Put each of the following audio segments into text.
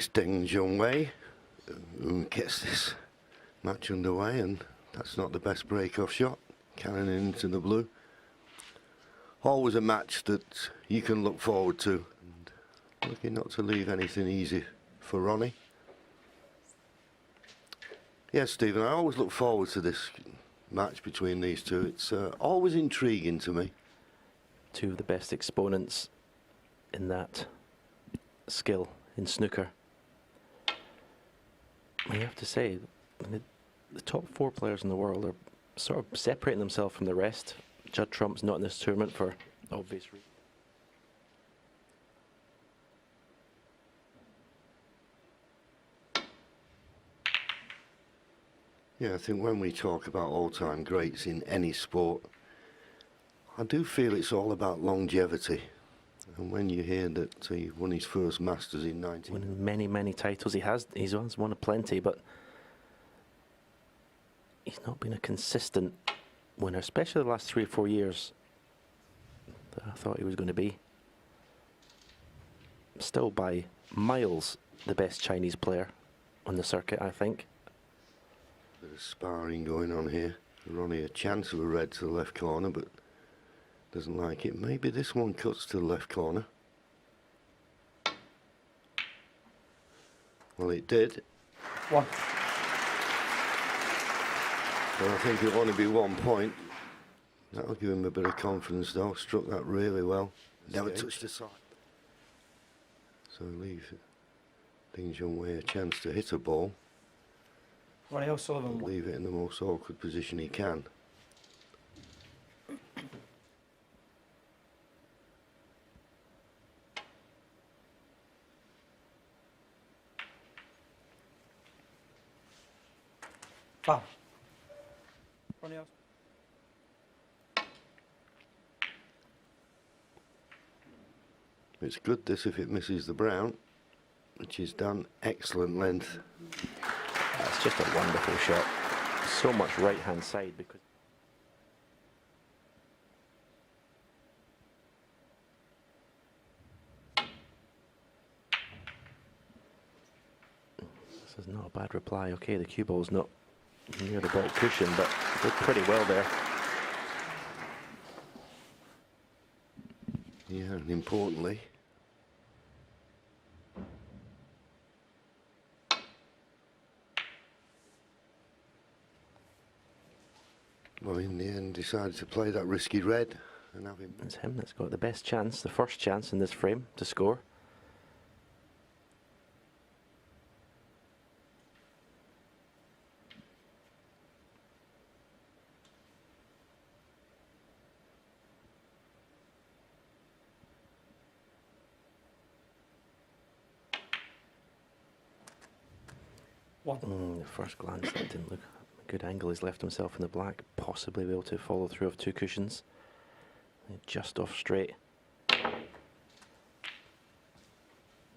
It's Deng Junhui who gets this match underway, and that's not the best break-off shot. Cannon into the blue. Always a match that you can look forward to, and looking not to leave anything easy for Ronnie. Yes, Stephen, I always look forward to this match between these two. It's always intriguing to me. Two of the best exponents in that skill in snooker. I have to say, the top 4 players in the world are sort of separating themselves from the rest. Judd Trump's not in this tournament for obvious reasons. Yeah, I think when we talk about all-time greats in any sport, I do feel it's all about longevity. And when you hear that he won his first Masters in 19... Winning many, many titles. He's won plenty, but he's not been a consistent winner, especially the last 3 or 4 years that I thought he was going to be. Still by miles the best Chinese player on the circuit, I think. Bit of sparring going on here. Ronnie a chance of a red to the left corner, but doesn't like it. Maybe this one cuts to the left corner. Well, it did. One. So I think it'll only be 1 point. That'll give him a bit of confidence, though. Struck that really well. Never touched the side. So leave Ding Junhui a chance to hit a ball. Ronnie O'Sullivan. Leave it in the most awkward position he can. Foul. Ronnie O'Sullivan. It's good this if it misses the brown, which is done. Excellent length. That's just a wonderful shot. So much right-hand side because this is not a bad reply. Okay, the cue ball's not near the back cushion, but did pretty well there. Yeah, and importantly, well, in the end, decided to play that risky red and have him. It's him that's got the best chance, the first chance in this frame to score. The first glance, that didn't look a good angle. He's left himself in the black, possibly be able to follow through of 2 cushions. Just off straight.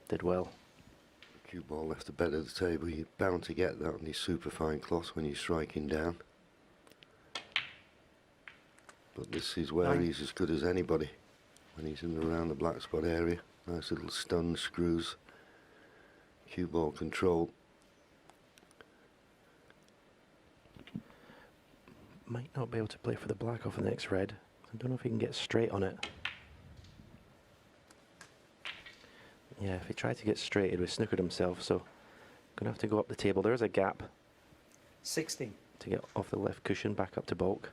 Did well. Cue ball left the bed of the table. You're bound to get that on these superfine cloths when you're striking down. But this is where he's as good as anybody when he's in and around the black spot area. Nice little stun screws. Cue ball control. Might not be able to play for the black off the next red. I don't know if he can get straight on it. Yeah, if he tried to get straight, he'd have snookered himself, so gonna have to go up the table. There's a gap 16. to get off the left cushion back up to bulk.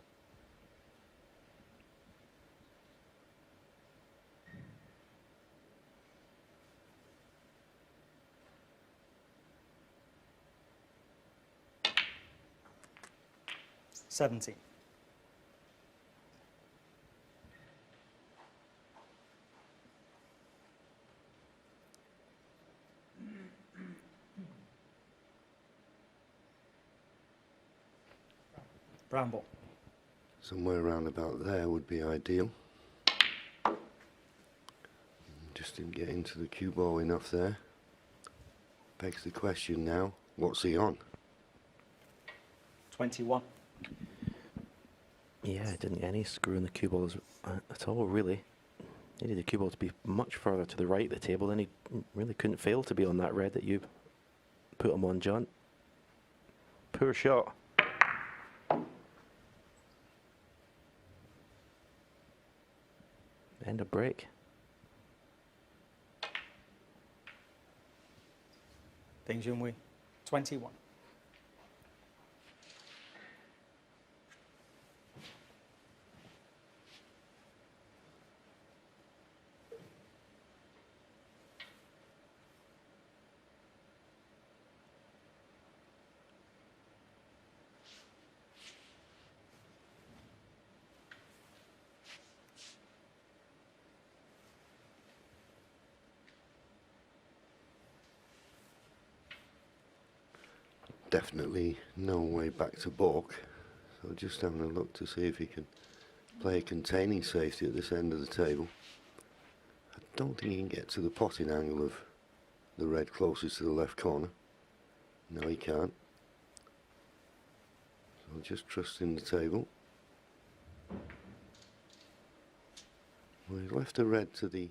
$17. Bramble. Somewhere around about there would be ideal. Just didn't get into the cue ball enough there. Begs the question now, what's he on? 21. Yeah, didn't get any screw in the cue balls at all, really. Needed the cue ball to be much further to the right of the table, then he really couldn't fail to be on that red that you put him on, John. Poor shot. End of break. Ding Junhui, 21. Definitely no way back to balk. So just having a look to see if he can play a containing safety at this end of the table. I don't think he can get to the potting angle of the red closest to the left corner. No, he can't. So just trusting the table. Well, he's left the red to the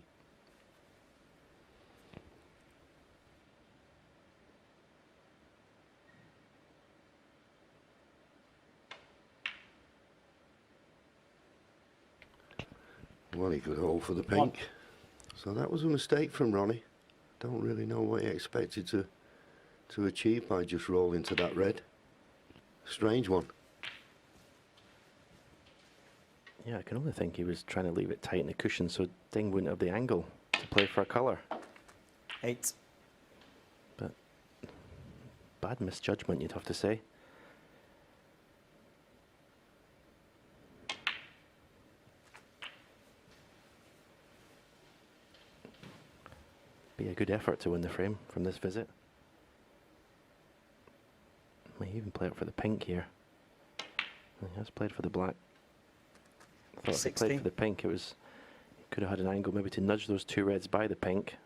well, he could hold for the pink. So that was a mistake from Ronnie. Don't really know what he expected to achieve by just rolling to that red. Strange one. Yeah, I can only think he was trying to leave it tight in the cushion so Ding wouldn't have the angle to play for a colour. 8. But bad misjudgment, you'd have to say. Be a good effort to win the frame from this visit. May even play it for the pink here. He has played for the black. I thought if he played 16. for the pink, he could have had an angle maybe to nudge those two reds by the pink.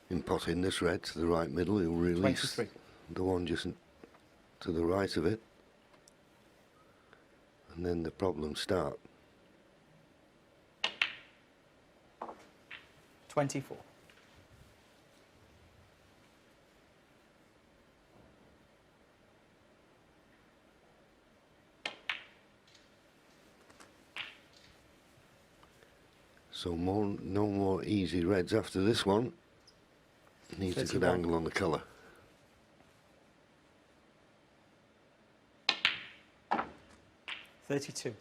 In potting this red to the right middle, he'll release 23. the one just to the right of it. And then the problems start. 24. So no more easy reds after this one. Needs a good 31. angle on the colour. 32.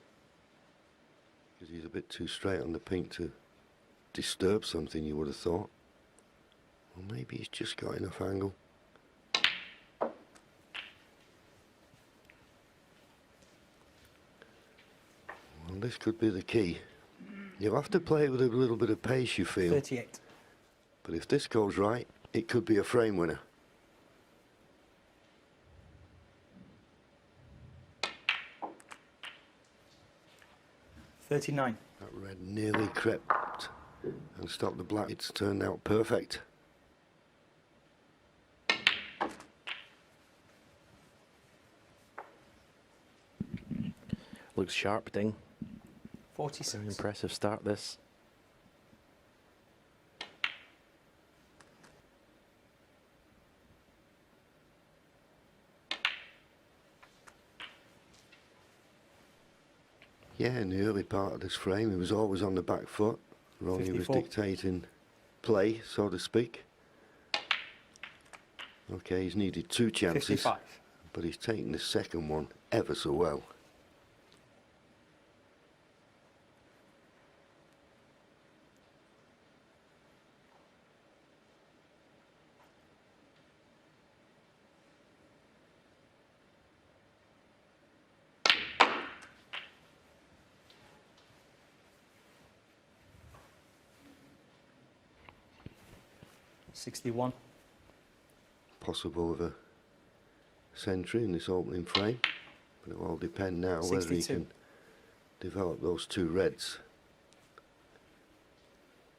Because he's a bit too straight on the pink to disturb something, you would have thought. Well, maybe he's just got enough angle. Well, this could be the key. You'll have to play with a little bit of pace, you feel. 38. But if this goes right, it could be a frame winner. $39. That red nearly crept and stopped the black. It's turned out perfect. Looks sharp, Ding. 46. Very impressive start this. Yeah, in the early part of this frame, he was always on the back foot. Ronnie was 54. dictating play, so to speak. Okay, he's needed 2 chances, 55. but he's taken the second one ever so well. $61. Possible of a century in this opening frame, but it will all depend now whether he 62. can develop those 2 reds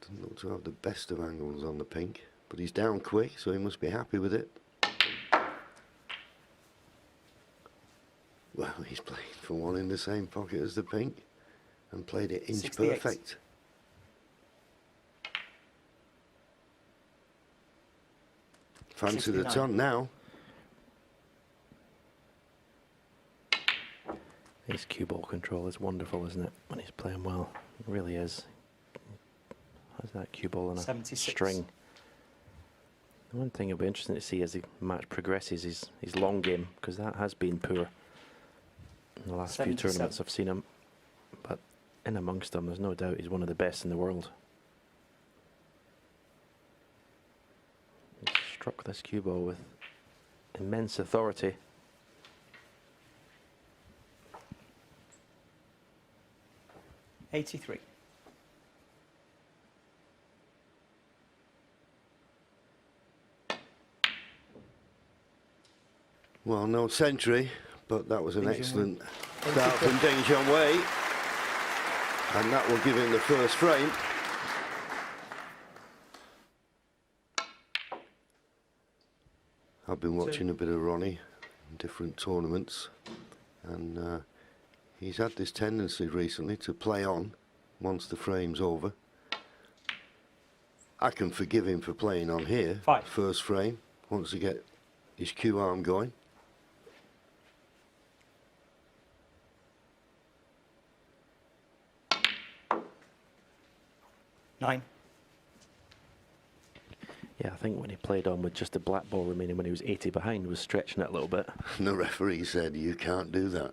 Doesn't look to have the best of angles on the pink, but he's down quick, so he must be happy with it. Well, he's played for one in the same pocket as the pink and played it inch 68. perfect. Fancy the 69. ton now. His cue ball control is wonderful, isn't it? When he's playing well, it really is. How's that cue ball on a 76. string? The one thing it'll be interesting to see as the match progresses is his long game, because that has been poor in the last 77. few tournaments I've seen him. But in amongst them, there's no doubt he's one of the best in the world. He struck this cue ball with immense authority. $83. Well, no century, but that was an Ding Junhui. excellent start from Ding Junhui. And that will give him the first frame. I've been watching a bit of Ronnie in different tournaments, and he's had this tendency recently to play on once the frame's over. I can forgive him for playing on here, 5. first frame, once to get his cue arm going. $9. Yeah, I think when he played on with just the black ball remaining when he was 80 behind, was stretching it a little bit. And the referee said, you can't do that.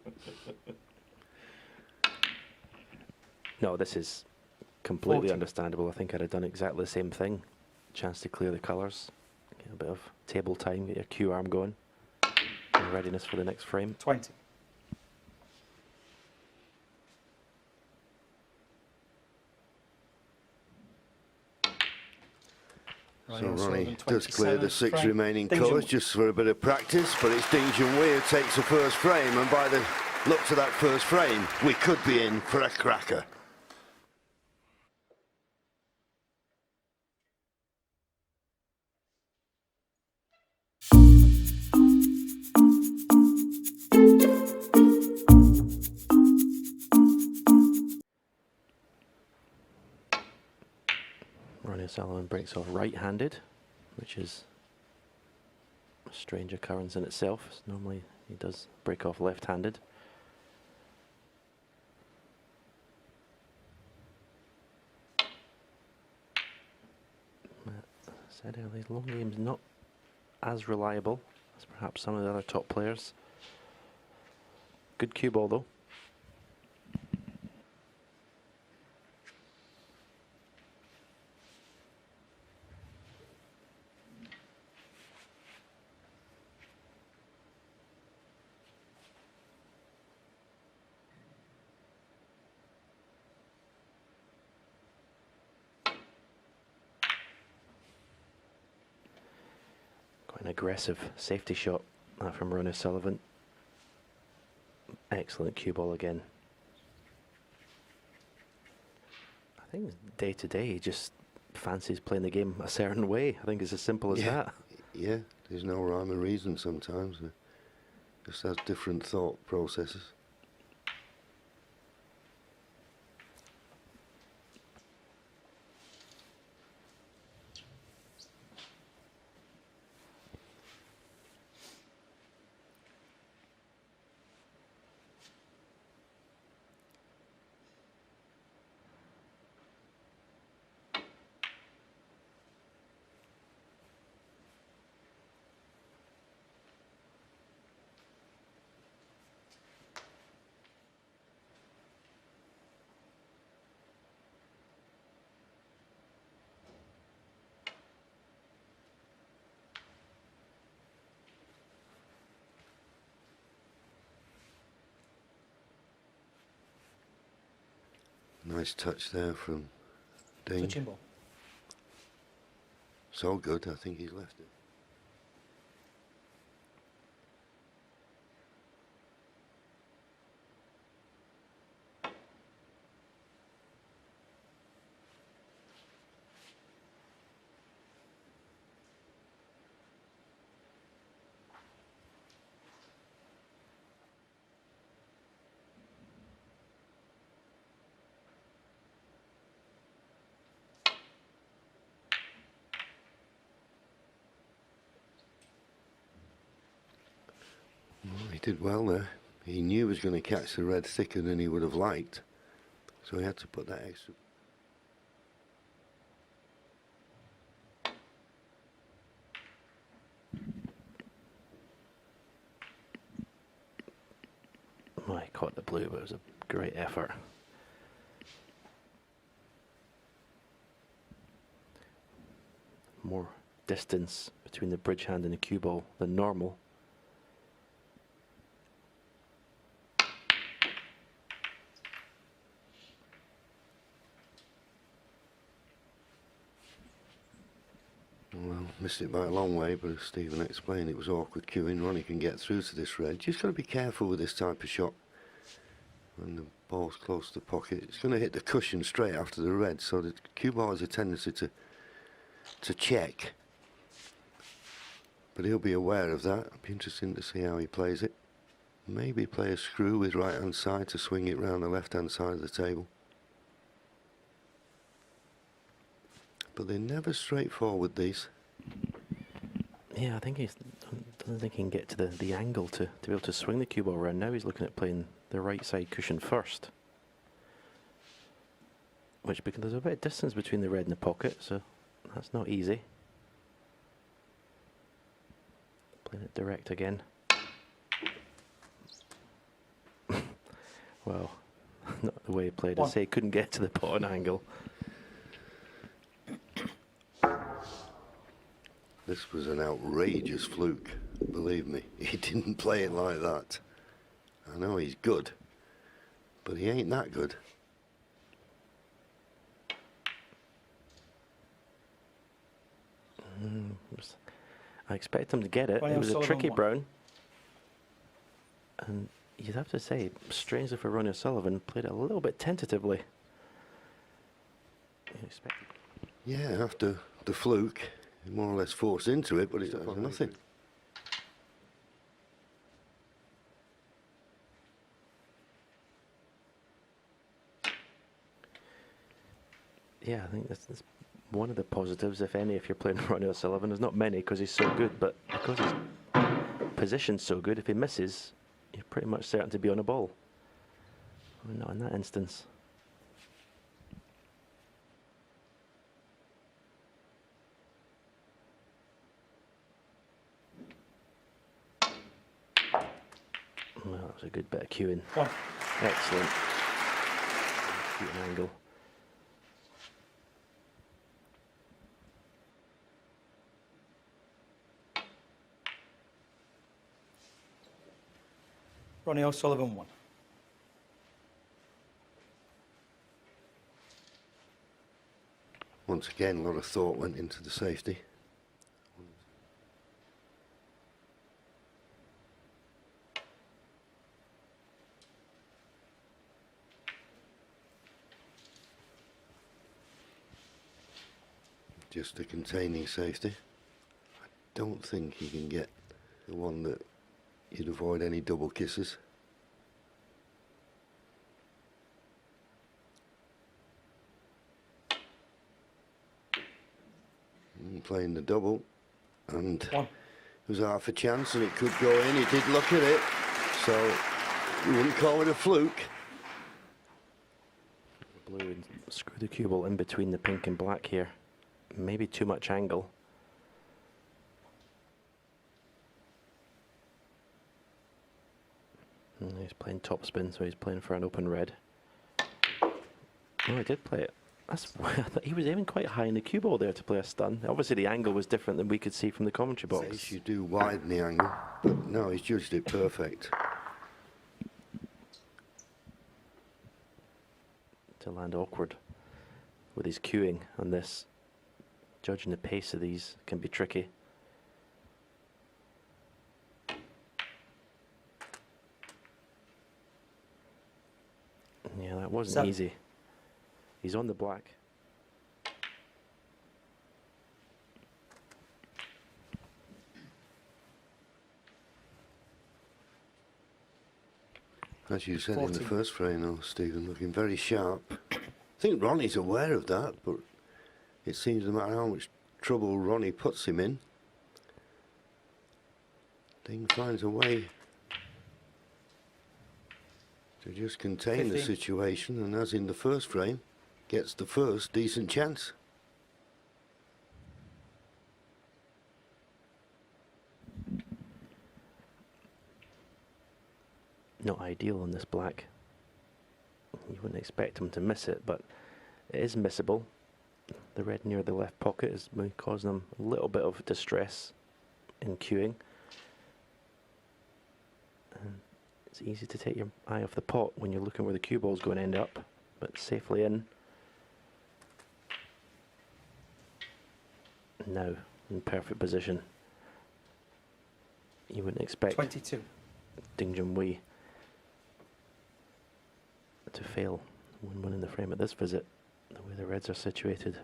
No, this is completely 40. understandable. I think I'd have done exactly the same thing. Chance to clear the colours, get a bit of table time, get your cue arm going, and readiness for the next frame. 20. So Ronnie O'Sullivan, does clear the 27th 6 frame. remaining Ding colours Junhui. just for a bit of practice, but it's Ding Junhui who takes the first frame, and by the looks of that first frame, we could be in for a cracker. Ronnie O'Sullivan breaks off right-handed, which is a strange occurrence in itself. Normally he does break off left-handed. I said earlier, his long game's not as reliable as perhaps some of the other top players. Good cue ball though. Quite an aggressive safety shot from Ronnie O'Sullivan. Excellent cue ball again. I think day to day he just fancies playing the game a certain way. I think it's as simple as that. Yeah, there's no rhyme or reason sometimes. Just has different thought processes. Nice touch there from Ding. Touching ball. So good, I think he's left it. did well there. He knew he was going to catch the red thicker than he would have liked, so he had to put that extra. Oh, he caught the blue, but it was a great effort. More distance between the bridge hand and the cue ball than normal. Well, missed it by a long way, but as Stephen explained, it was awkward cueing. Ronnie can get through to this red. Just got to be careful with this type of shot. When the ball's close to the pocket, it's going to hit the cushion straight after the red, so the cue ball has a tendency to check. But he'll be aware of that. It'll be interesting to see how he plays it. Maybe play a screw with right hand side to swing it round the left hand side of the table. But they're never straightforward, these. Yeah, I think he doesn't think he can get to the angle to be able to swing the cue ball around. Now he's looking at playing the right side cushion first, which, because there's a bit of distance between the red and the pocket, so that's not easy. Playing it direct again. Well, not the way he played. I say he couldn't get to the pot on angle. This was an outrageous fluke, believe me. He didn't play it like that. I know he's good, but he ain't that good. I expect him to get it. It was a tricky brown. And you'd have to say, strangely for Ronnie O'Sullivan, played it a little bit tentatively. Yeah, after the fluke, he more or less forced into it, but it's nothing. Yeah, I think that's one of the positives, if any, if you're playing Ronnie O'Sullivan. There's not many because he's so good, but because his position's so good, if he misses, you're pretty much certain to be on a ball. Well, not in that instance. Well, that was a good bit of cueing. Excellent. Cute angle. Ronnie O'Sullivan 1. Once again, a lot of thought went into the safety. Just a containing safety. I don't think he can get the one that you'd avoid any double kisses. Playing the double, and it was half a chance and it could go in. He did look at it, so you wouldn't call it a fluke. Blue and screw the cue ball in between the pink and black here. Maybe too much angle. And he's playing topspin, so he's playing for an open red. Oh, he did play it. That's I thought he was aiming quite high in the cue ball there to play a stun. Obviously, the angle was different than we could see from the commentary box. Says you do widen the angle, but no, he's judged it perfect. To land awkward with his cueing on this. Judging the pace of these can be tricky. Yeah, that wasn't easy. He's on the black. As you said 14. In the first frame, though, Stephen, looking very sharp. I think Ronnie's aware of that, but it seems no matter how much trouble Ronnie puts him in, Ding finds a way to just contain the 15. situation, and as in the first frame, gets the first decent chance. Not ideal on this black. You wouldn't expect him to miss it, but it is missable. The red near the left pocket is causing him a little bit of distress in queuing. And it's easy to take your eye off the pot when you're looking where the cue ball's going to end up, but safely in. Now in perfect position. You wouldn't expect 22. Junhui to fail when winning the frame at this visit, the way the reds are situated.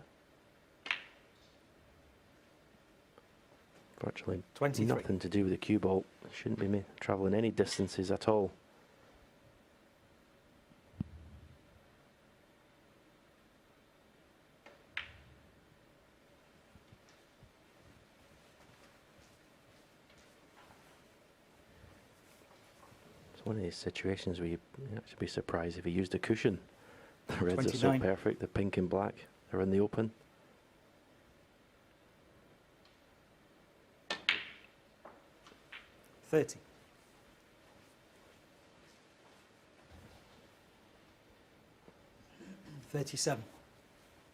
Virtually 23. nothing to do with the cue ball. Shouldn't be travelling any distances at all. It's one of these situations where you actually be surprised if he used a cushion. The reds are so 29. perfect, the pink and black are in the open. $30. $37.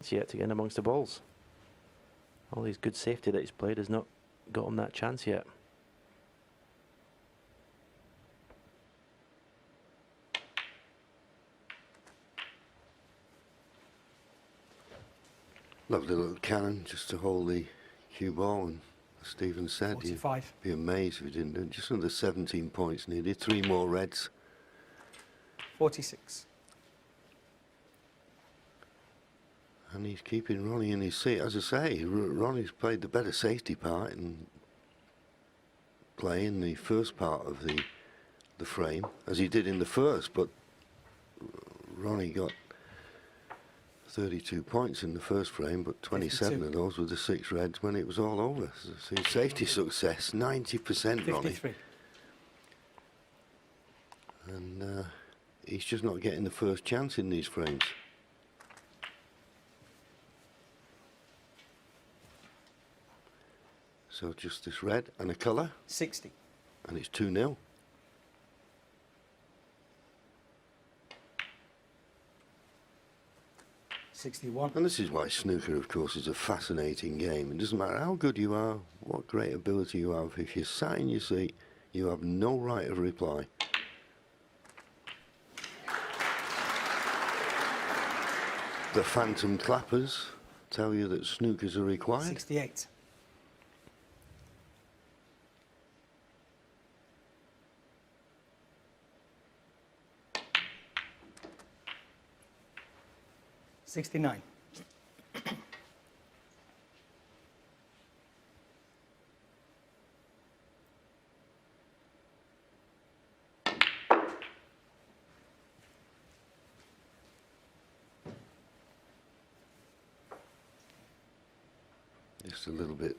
It's yet to get in amongst the balls. All his good safety that he's played has not got him that chance yet. Lovely little cannon just to hold the cue ball, and as Stephen said, you'd 45. be amazed if he didn't do it. Just under 17 points needed, 3 more reds. 46. And he's keeping Ronnie in his seat. As I say, Ronnie's played the better safety part in playing the first part of the frame, as he did in the first, but Ronnie got 32 points in the first frame, but 27 52. of those were the 6 reds when it was all over. So his safety success, 90%, Ronnie. 53. And he's just not getting the first chance in these frames. So just this red and a colour, 60. and it's 2-0. $61. And this is why snooker, of course, is a fascinating game. It doesn't matter how good you are, what great ability you have, if you're sat in your seat, you have no right of reply. The phantom clappers tell you that snookers are required. 68. $69. Just a little bit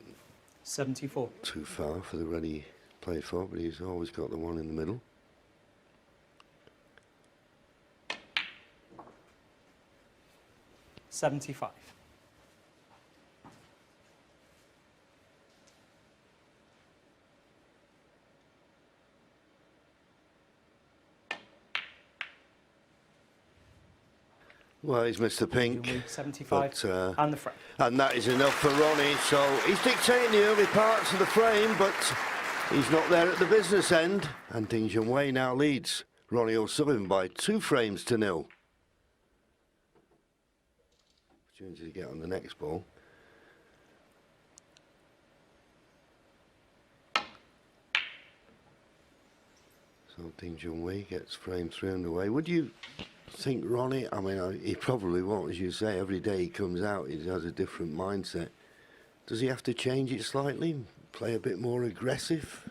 74. too far for the red he played for, but he's always got the one in the middle. $75. Well, he's missed the pink. Junhui, 75. But, And the frame. and that is enough for Ronnie. So he's dictating the early parts of the frame, but he's not there at the business end. And Junhui now leads Ronnie O'Sullivan by 2 frames to 0. Opportunity to get on the next ball. So Junhui gets frame 3 underway. Would you think Ronnie, I mean, he probably won't, as you say, every day he comes out he has a different mindset. Does he have to change it slightly, play a bit more aggressive?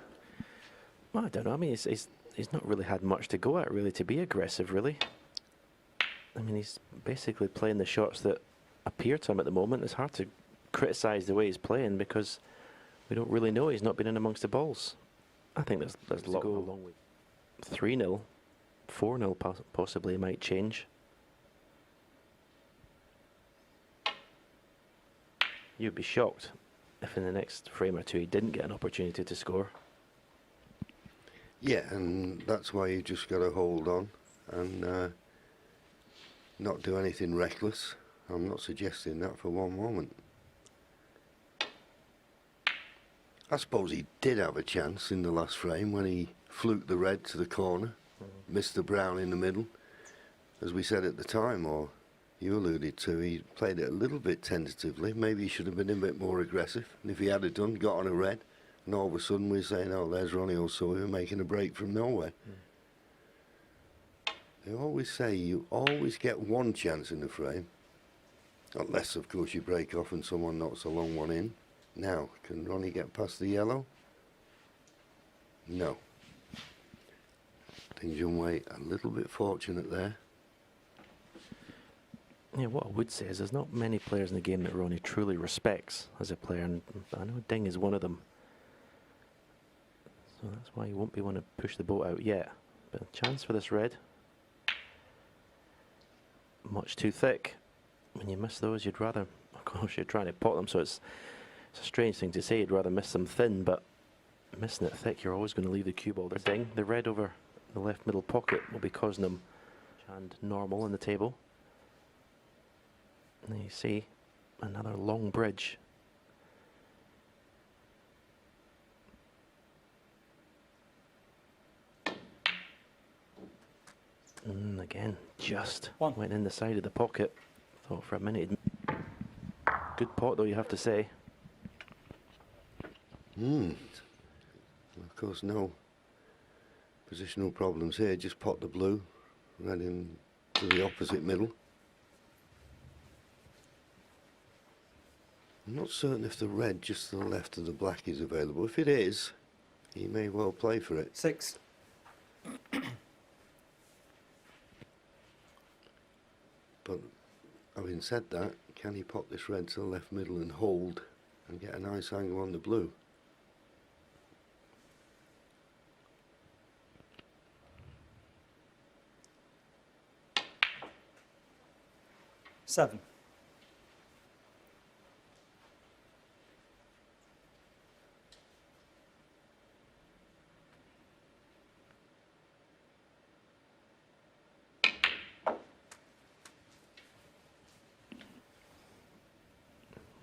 Well, I don't know. I mean, he's not really had much to go at, really, to be aggressive, really. I mean, he's basically playing the shots that appear to him at the moment. It's hard to criticise the way he's playing because we don't really know. He's not been in amongst the balls. I think there's a lot to go along with 3-0. 4-0 possibly might change. You'd be shocked if in the next frame or two he didn't get an opportunity to score. Yeah, and that's why you just got to hold on and not do anything reckless. I'm not suggesting that for one moment. I suppose he did have a chance in the last frame when he fluked the red to the corner, missed the brown in the middle. As we said at the time, or you alluded to, he played it a little bit tentatively. Maybe he should have been a bit more aggressive. And if he had done, got on a red, and all of a sudden we're saying, oh, there's Ronnie O'Sullivan making a break from nowhere. They always say you always get one chance in the frame, unless, of course, you break off and someone knocks a long one in. Now, can Ronnie get past the yellow? No. I think Junhui a little bit fortunate there. Yeah, what I would say is there's not many players in the game that Ronnie truly respects as a player, and I know Ding is one of them. So that's why he won't be one to push the boat out yet. But a chance for this red. Much too thick. When you miss those, you'd rather, of course, you're trying to pot them, so it's a strange thing to say. You'd rather miss them thin, but missing it thick, you're always going to leave the cue ball there. Ding, the red over the left middle pocket will be causing him hand normal on the table. And you see another long bridge. And again, just went in the side of the pocket. Thought for a minute. Good pot though, you have to say. Of course, no positional problems here. Just pot the blue, red in to the opposite middle. I'm not certain if the red just to the left of the black is available. If it is, he may well play for it. 6. But having said that, can he pop this red to the left middle and hold and get a nice angle on the blue? Seven.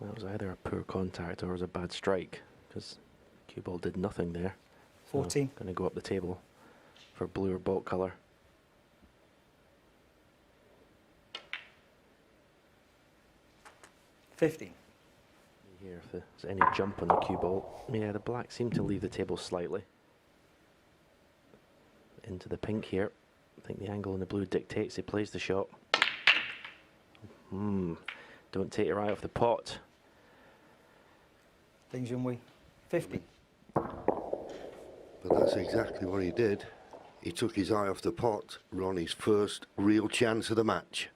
That was either a poor contact or it was a bad strike, because cue ball did nothing there. 14. Going to go up the table for blue or bolt colour. Fifteen. Here, if there's any jump on the cue ball. Yeah, the black seemed to leave the table slightly. Into the pink here. I think the angle on the blue dictates he plays the shot. Don't take your eye off the pot. Ding Junhui. 50. But that's exactly what he did. He took his eye off the pot. Ronnie's first real chance of the match.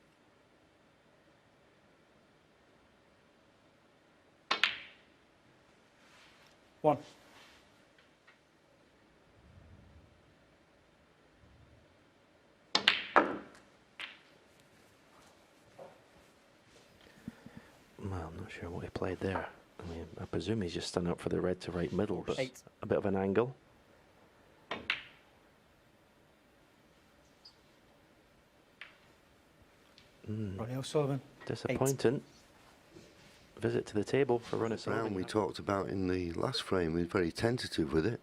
One. Well, I'm not sure what he played there. I mean, I presume he's just standing up for the red to right middle, but 8. a bit of an angle. Ronnie O'Sullivan. Disappointing. Visit to the table for Ronnie Brown O'Sullivan. we talked about in the last frame, he was very tentative with it.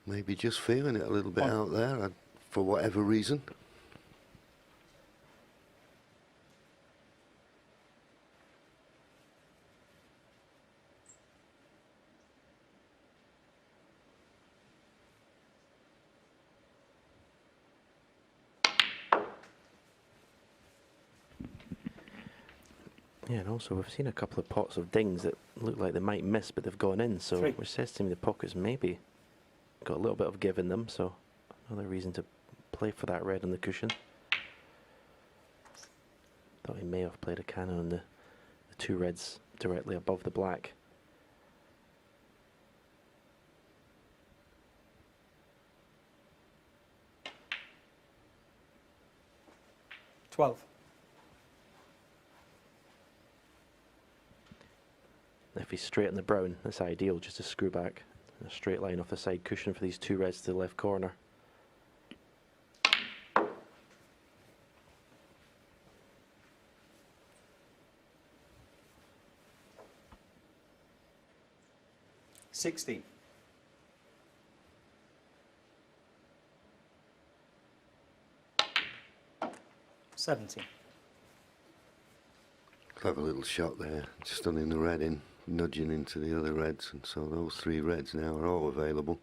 Maybe just feeling it a little bit out there for whatever reason. Yeah, and also we've seen a couple of pots of dings that look like they might miss, but they've gone in. So, 3. which says to me the pockets maybe got a little bit of give in them. So, another reason to play for that red on the cushion. Thought he may have played a cannon on the two reds directly above the black. 12. If he's straight in the brown, that's ideal, just to screw back. A straight line off the side cushion for these two reds to the left corner. $16. $17. Clever little shot there, just stunning the red in, nudging into the other reds, and so those three reds now are all available.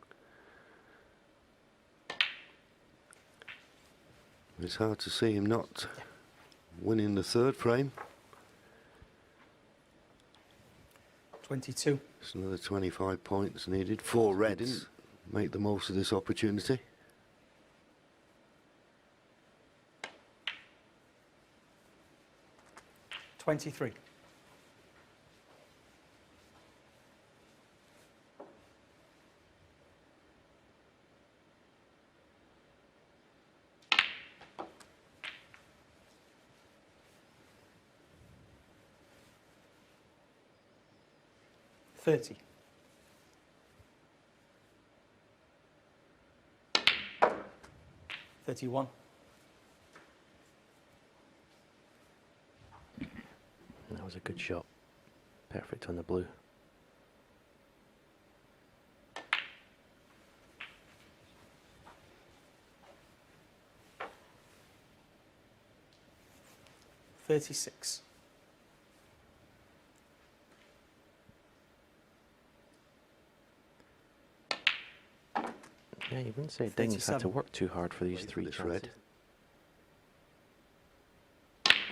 It's hard to see him not winning the third frame. 22. It's another 25 points needed. Four reds. Make the most of this opportunity. $23. $30. $31. That was a good shot. Perfect on the blue. $36. Yeah, you wouldn't say Ding's had to 37. work too hard for these Wait for three this chances.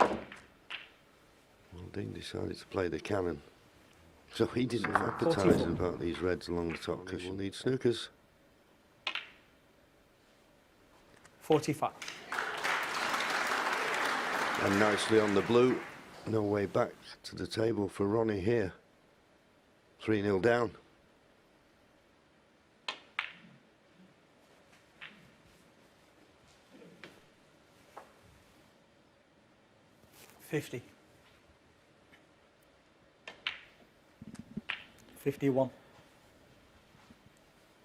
red. Well, Ding decided to play the cannon. So he didn't advertise 44. about these reds along the top cushion. Need snookers. 45. And nicely on the blue. No way back to the table for Ronnie here. 3-0 down. $50. 51.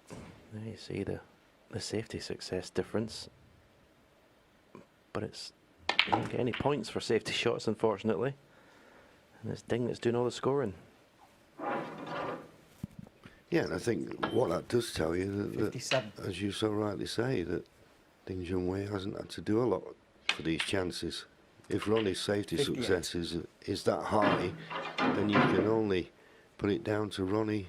There you see the safety success difference. But it's, you don't get any points for safety shots, unfortunately. And it's Ding that's doing all the scoring. Yeah, and I think what that does tell you, that 57. as you so rightly say, that Ding Junhui hasn't had to do a lot for these chances. If Ronnie's safety 58. success is that high, then you can only put it down to Ronnie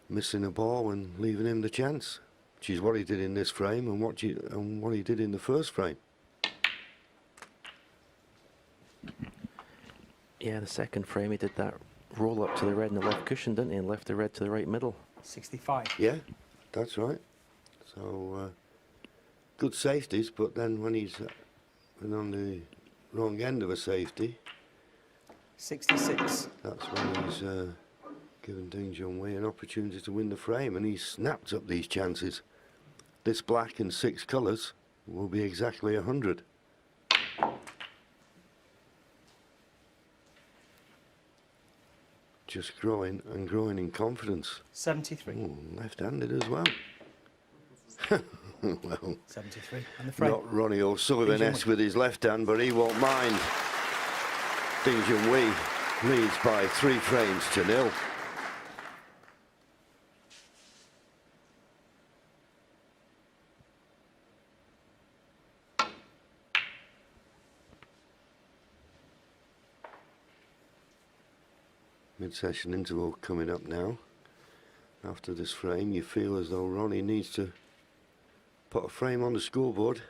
missing a ball and leaving him the chance, which is what he did in this frame and what he did in the first frame. Yeah, the second frame he did that roll up to the red in the left cushion, didn't he? And left the red to the right middle. 65. Yeah, that's right. So good safeties, but then when he's been on the wrong end of a safety, 66. that's when he's given Ding Junhui an opportunity to win the frame, and he's snapped up these chances. This black and 6 colours will be exactly 100. Just growing and growing in confidence. 73. Ooh, left-handed as well. Well, 73. And the frame. not Ronnie O'Sullivan-esque with his left hand, but he won't mind. Ding Junhui leads by 3 frames to 0. Mid-session interval coming up now. After this frame, you feel as though Ronnie needs to put a frame on the scoreboard.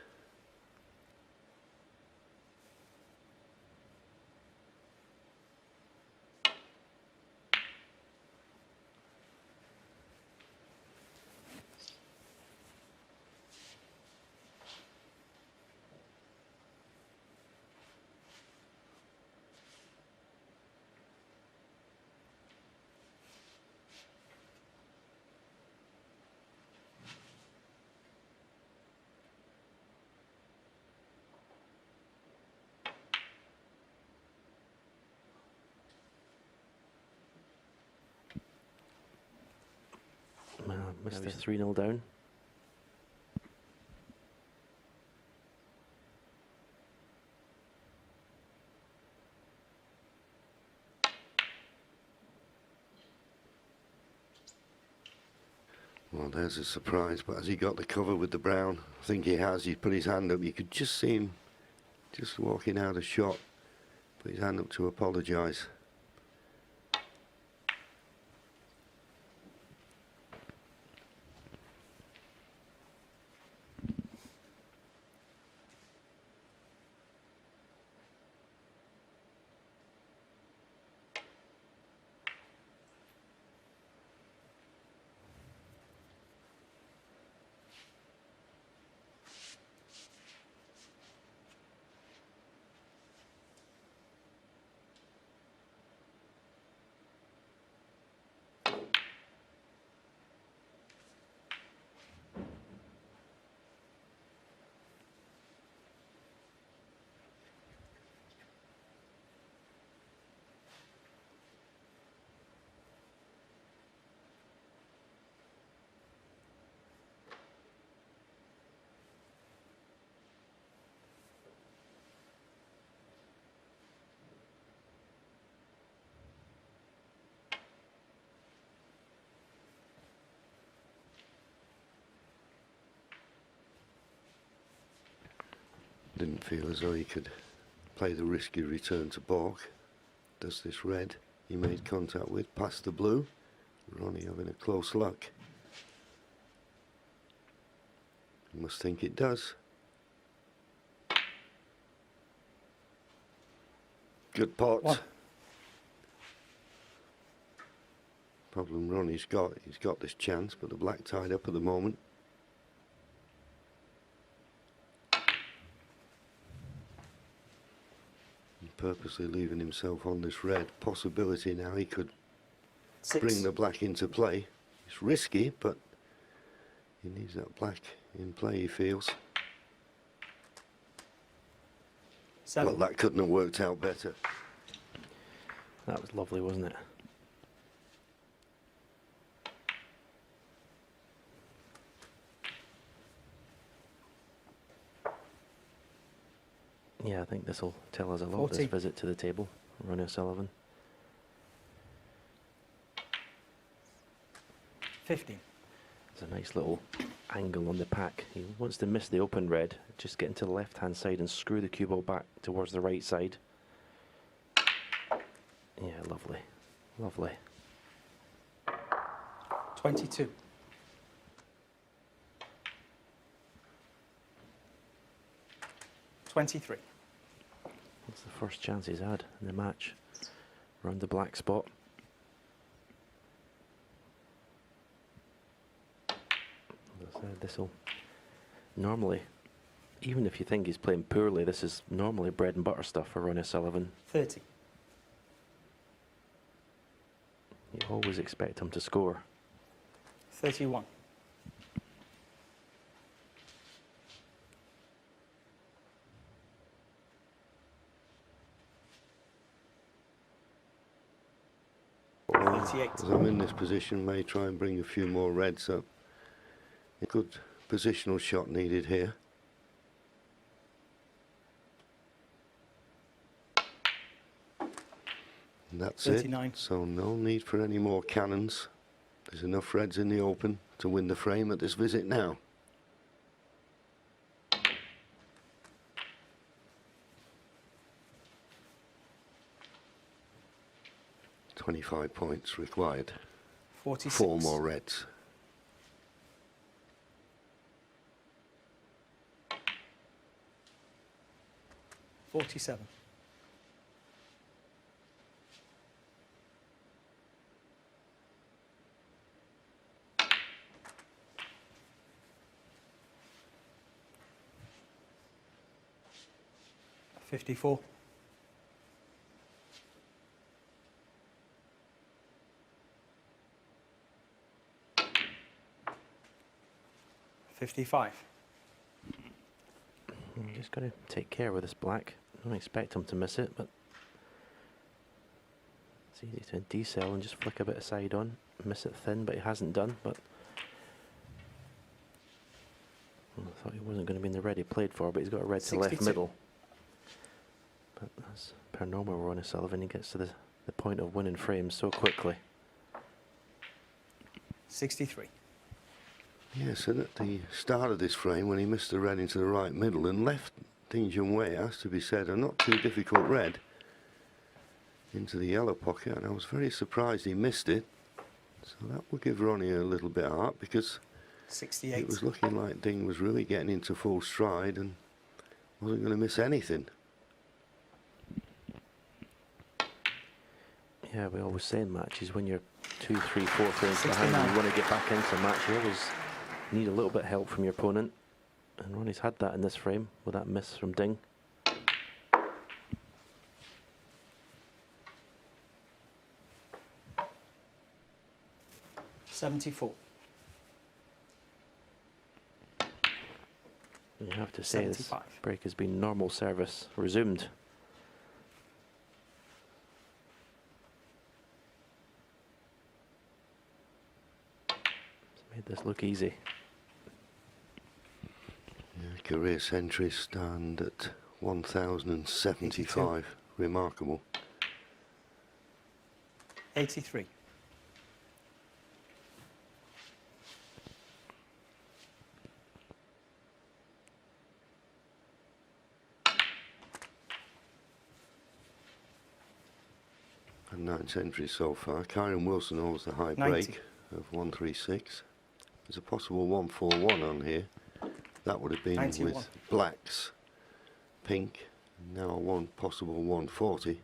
Mr. 3-0 down. Well, there's a surprise, but has he got the cover with the brown? I think he has. He put his hand up. You could just see him just walking out of shot. Put his hand up to apologise. Didn't feel as though he could play the risky return to balk. Does this red he made contact with past the blue? Ronnie having a close luck. You must think it does. Good pot. One. Problem Ronnie's got, he's got this chance, but the black tied up at the moment. Purposely leaving himself on this red. Possibility now he could 6. bring the black into play. It's risky, but he needs that black in play, he feels. 7. Well, that couldn't have worked out better. That was lovely, wasn't it? Yeah, I think this will tell us a lot, 40. this visit to the table. Ronnie O'Sullivan. 15. There's a nice little angle on the pack. He wants to miss the open red, just get into the left-hand side and screw the cue ball back towards the right side. Yeah, lovely. Lovely. 22. 23. That's the first chance he's had in the match. Round the black spot. As I said, this'll normally, even if you think he's playing poorly, this is normally bread and butter stuff for Ronnie O'Sullivan. 30. You always expect him to score. 31. 38. As I'm in this position, may try and bring a few more reds up. A good positional shot needed here. And that's 39. it. So no need for any more cannons. There's enough reds in the open to win the frame at this visit now. $25 points required. 46. 4 more reds. $47. 54. 55. Just got to take care with this black. Don't expect him to miss it, but it's easy to decel and just flick a bit of side on. Miss it thin, but he hasn't done. But I thought he wasn't going to be in the red he played for, but he's got a red to left 62. middle. But that's per normal Ronnie Sullivan. He gets to the point of winning frames so quickly. 63. Yes, and at the start of this frame, when he missed the red into the right middle and left Junhui, has to be said, a not too difficult red into the yellow pocket, and I was very surprised he missed it. So that will give Ronnie a little bit of heart, because 68. it was looking like Ding was really getting into full stride and wasn't going to miss anything. Yeah, we always say in matches, when you're 2, 3, 4 frames behind 69. and you want to get back into a match, you always need a little bit of help from your opponent. And Ronnie's had that in this frame with that miss from Ding. 74. You have to say this 75. break has been normal service resumed. It's made this look easy. Yeah, career centuries stand at 1,075. Remarkable. 83. And 9 centuries so far. Kyron Wilson holds the high 90. break of 136. There's a possible 141 on here. That would have been 91. with blacks, pink. Now one possible 140.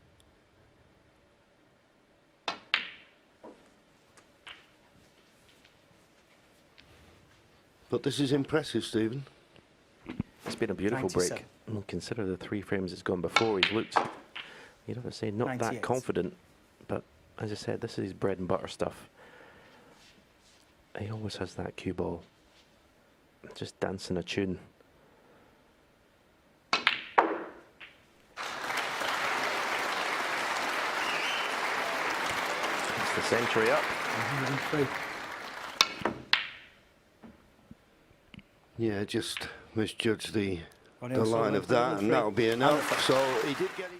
But this is impressive, Stephen. It's been a beautiful 97. break. And consider the 3 frames it's gone before. He's looked, you'd have to say, not 98. that confident. But as I said, this is his bread and butter stuff. He always has that cue ball just dancing a tune. It's the century up. 103. Yeah, just misjudged the Ronnie line O'Sullivan, of that, and 103. that'll be enough. Perfect. So he did get it.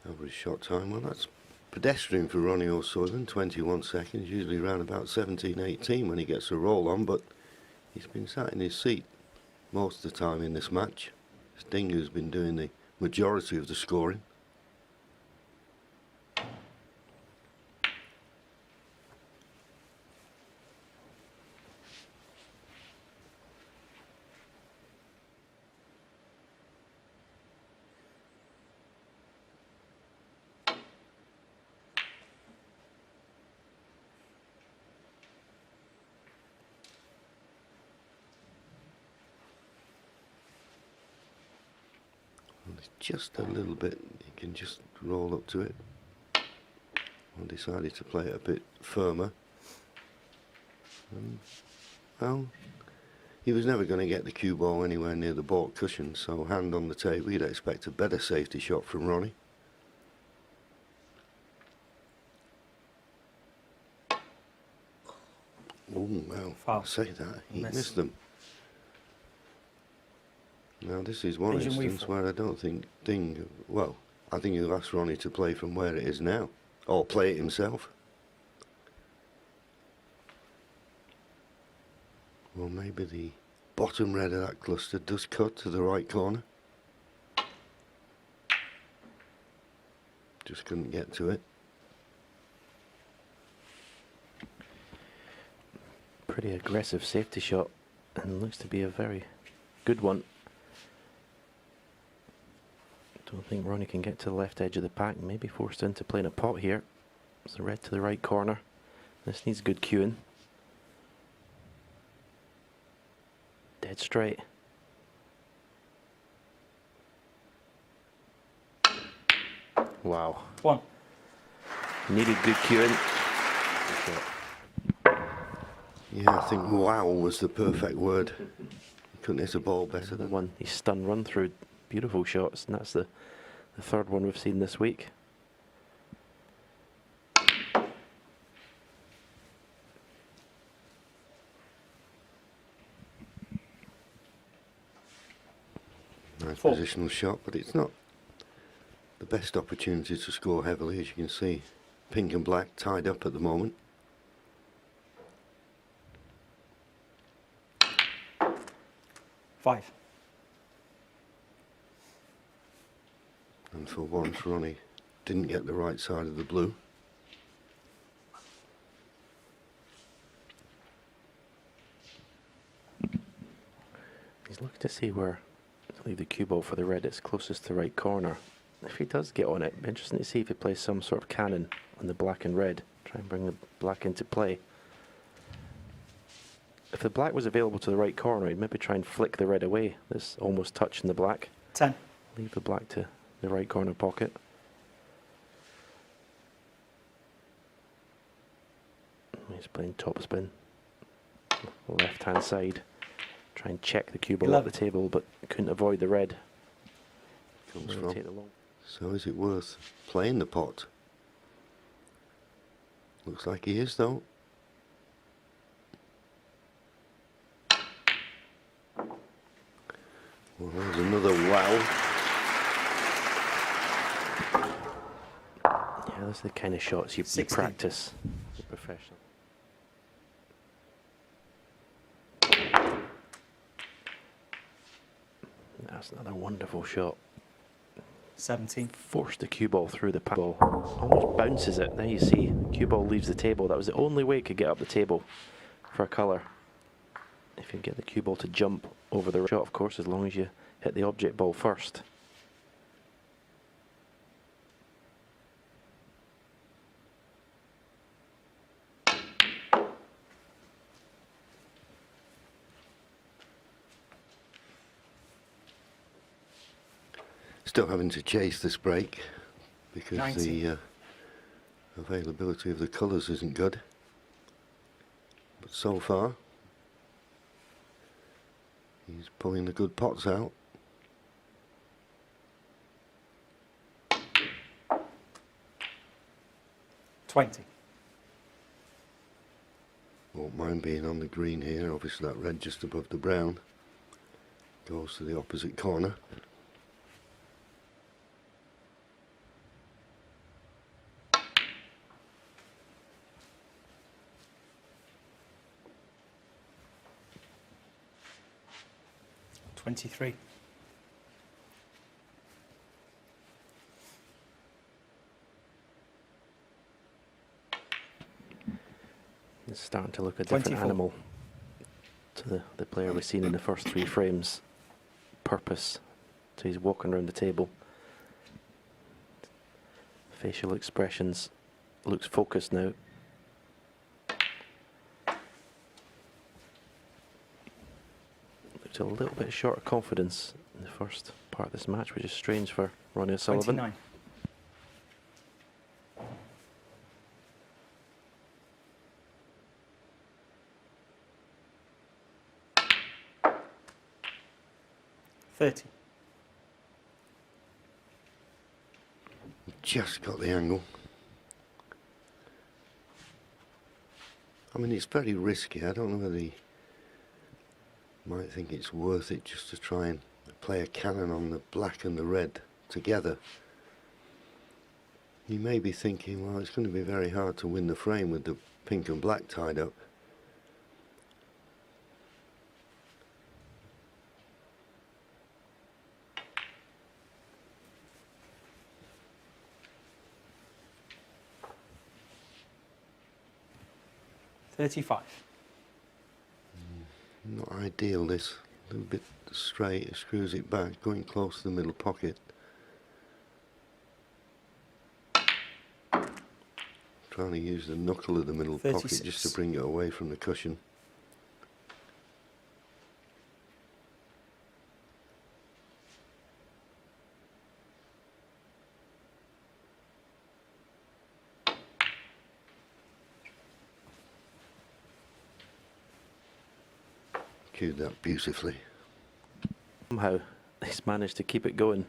Average shot time, well, that's pedestrian for Ronnie O'Sullivan, 21 seconds, usually around about 17, 18 when he gets a roll on, but he's been sat in his seat most of the time in this match. Sting, who's been doing the majority of the scoring. Just a little bit, you can just roll up to it. I decided to play it a bit firmer. Well, he was never going to get the cue ball anywhere near the baulk cushion, so hand on the table, you'd expect a better safety shot from Ronnie. Oh, well, Foul. I say that, he Miss. missed them. Now this is one Asian instance weave. where I don't think Ding, well, I think he'll ask Ronnie to play from where it is now, or play it himself. Well, maybe the bottom red of that cluster does cut to the right corner. Just couldn't get to it. Pretty aggressive safety shot, and looks to be a very good one. Don't think Ronnie can get to the left edge of the pack. Maybe forced into playing a pot here. It's the red to the right corner. This needs good cueing. Dead straight. Wow. 1. Needed good cueing. Yeah, I think wow was the perfect word. Couldn't hit a ball better The than one he stun run through. Beautiful shots, and that's the third one we've seen this week. Nice 4. positional shot, but it's not the best opportunity to score heavily. As you can see, pink and black tied up at the moment. 5. And for once, Ronnie didn't get the right side of the blue. He's looking to see where to leave the cue ball for the red. It's closest to right corner. If he does get on it, it'd be interesting to see if he plays some sort of cannon on the black and red. Try and bring the black into play. If the black was available to the right corner, he'd maybe try and flick the red away. This almost touching the black. 10. Leave the black to the right corner pocket. He's playing topspin. Left hand side. Try and check the cue ball at the table, but couldn't avoid the red. Comes from. So is it worth playing the pot? Looks like he is, though. Well, there's another wow. Yeah, those are the kind of shots you 16. practice as a professional. That's another wonderful shot. 17. Forced the cue ball through the ball. Almost bounces it. Now you see, cue ball leaves the table. That was the only way it could get up the table for a colour. If you get the cue ball to jump over the shot, of course, as long as you hit the object ball first. Still having to chase this break because 90. the availability of the colours isn't good. But so far, he's pulling the good pots out. $20. Won't mind being on the green here. Obviously that red just above the brown goes to the opposite corner. $23. It's starting to look a different 24. animal to the player we've seen in the first 3 frames. Purpose. So he's walking around the table. Facial expressions. Looks focused now. Looked a little bit short of confidence in the first part of this match, which is strange for Ronnie O'Sullivan. 29. $30. Just got the angle. I mean, it's very risky. I don't know whether he might think it's worth it just to try and play a cannon on the black and the red together. He may be thinking, well, it's going to be very hard to win the frame with the pink and black tied up. $35. Not ideal, this. A little bit straight, it screws it back, going close to the middle pocket. Trying to use the knuckle of the middle pocket 36. just to bring it away from the cushion. Cued that beautifully. Somehow he's managed to keep it going.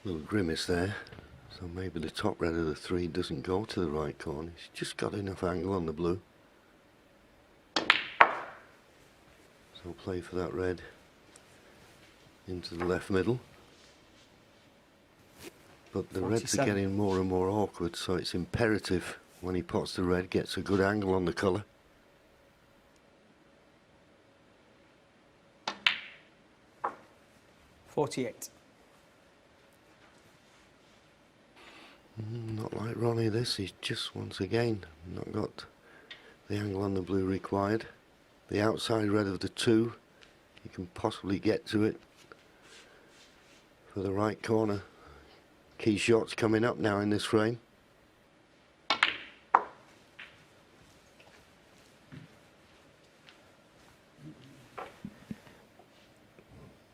Little grimace there. So maybe the top red of the 3 doesn't go to the right corner. He's just got enough angle on the blue. He'll play for that red into the left middle. But the reds are 47. getting more and more awkward, so it's imperative when he pots the red, gets a good angle on the colour. $48. Not like Ronnie this, he's just once again not got the angle on the blue required. The outside red of the two, he can possibly get to it for the right corner. Key shots coming up now in this frame.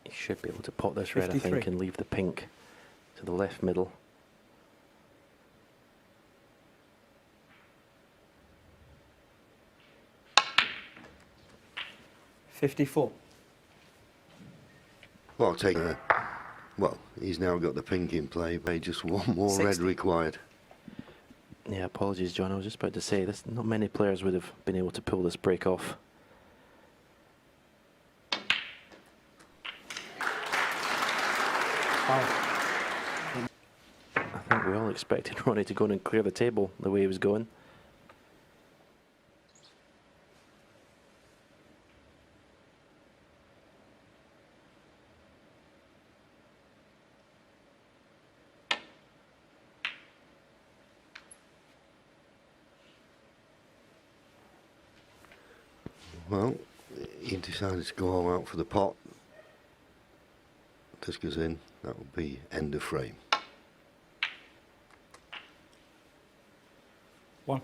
He should be able to pot this red, I 53. think, and leave the pink to the left middle. $54. Well, well, he's now got the pink in play, but just one more 60. red required. Yeah, apologies, John. I was just about to say this. Not many players would have been able to pull this break off. Five. I think we all expected Ronnie to go in and clear the table the way he was going. Well, he decided to go all out for the pot. This goes in, that will be end of frame. 1.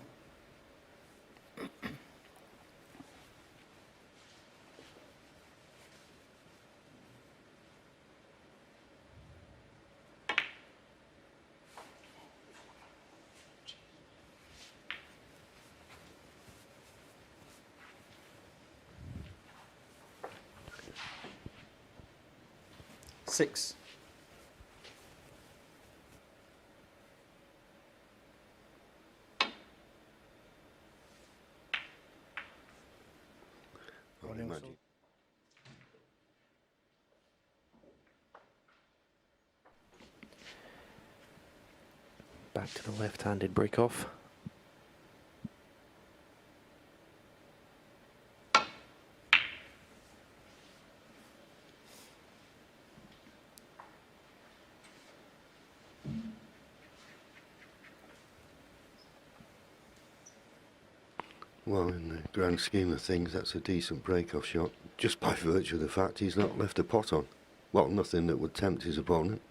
$6. I would imagine. Back to the left-handed break off. Well, in the grand scheme of things, that's a decent break-off shot, just by virtue of the fact he's not left a pot on. Well, nothing that would tempt his opponent.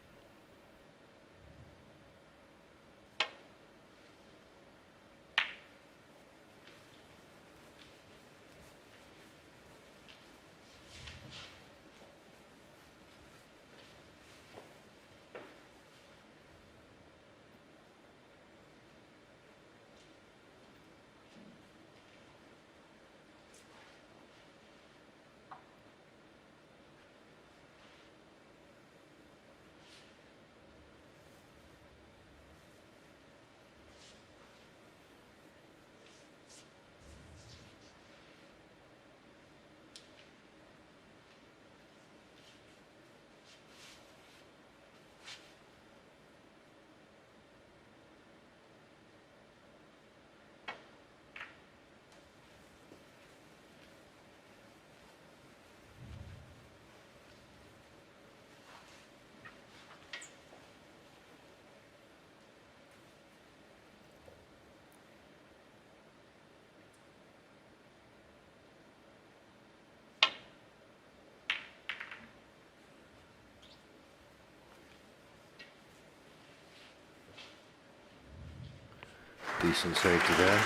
Decent safety there.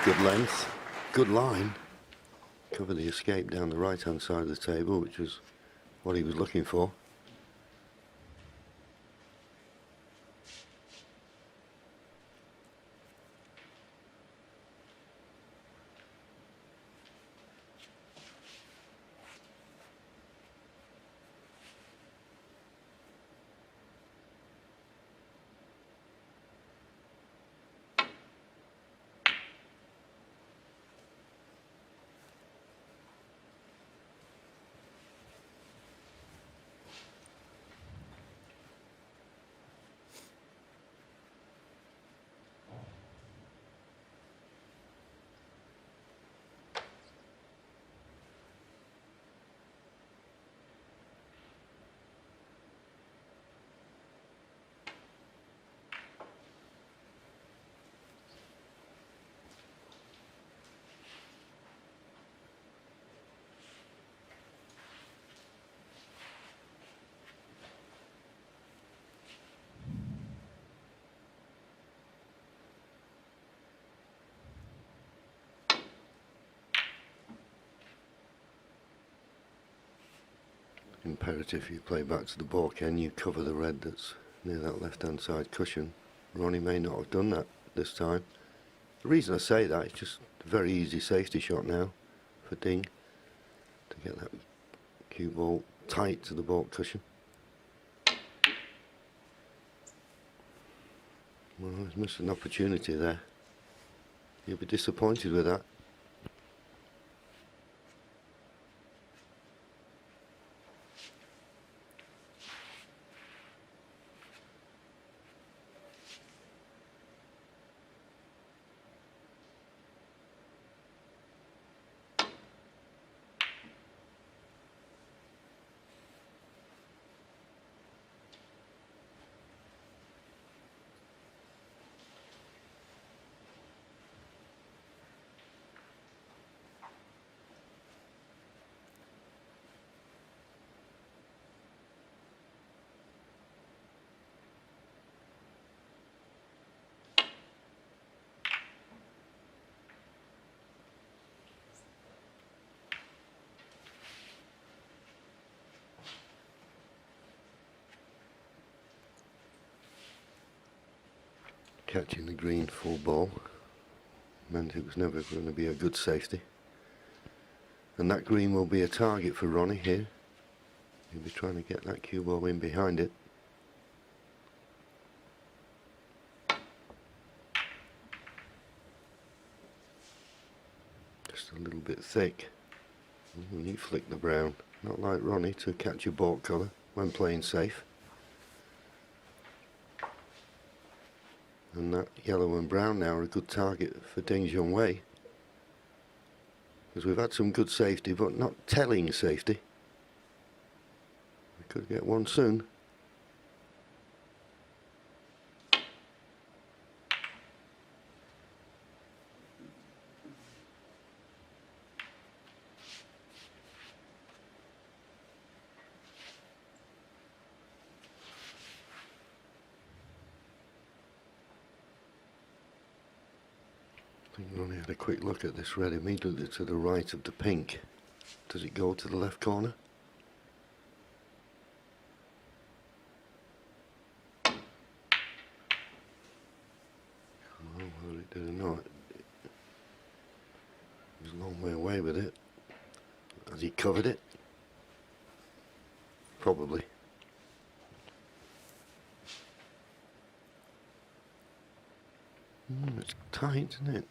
Good length, good line. Cover the escape down the right-hand side of the table, which was what he was looking for. imperative you play back to the ball, Ken. You cover the red that's near that left-hand side cushion. Ronnie may not have done that this time. The reason I say that is just a very easy safety shot now for Ding to get that cue ball tight to the ball cushion. Well, he's missed an opportunity there. You'll be disappointed with that. Catching the green full ball meant it was never going to be a good safety. And that green will be a target for Ronnie here. He'll be trying to get that cue ball in behind it. Just a little bit thick. And he flicked the brown. Not like Ronnie to catch a baulk colour when playing safe. And that yellow and brown now are a good target for Ding Junhui. Because we've had some good safety, but not telling safety. We could get one soon. I think Ronnie had a quick look at this red immediately to the right of the pink. Does it go to the left corner? Well, whether it did or not, it was a long way away with it. Has he covered it? Probably. It's tight, isn't it?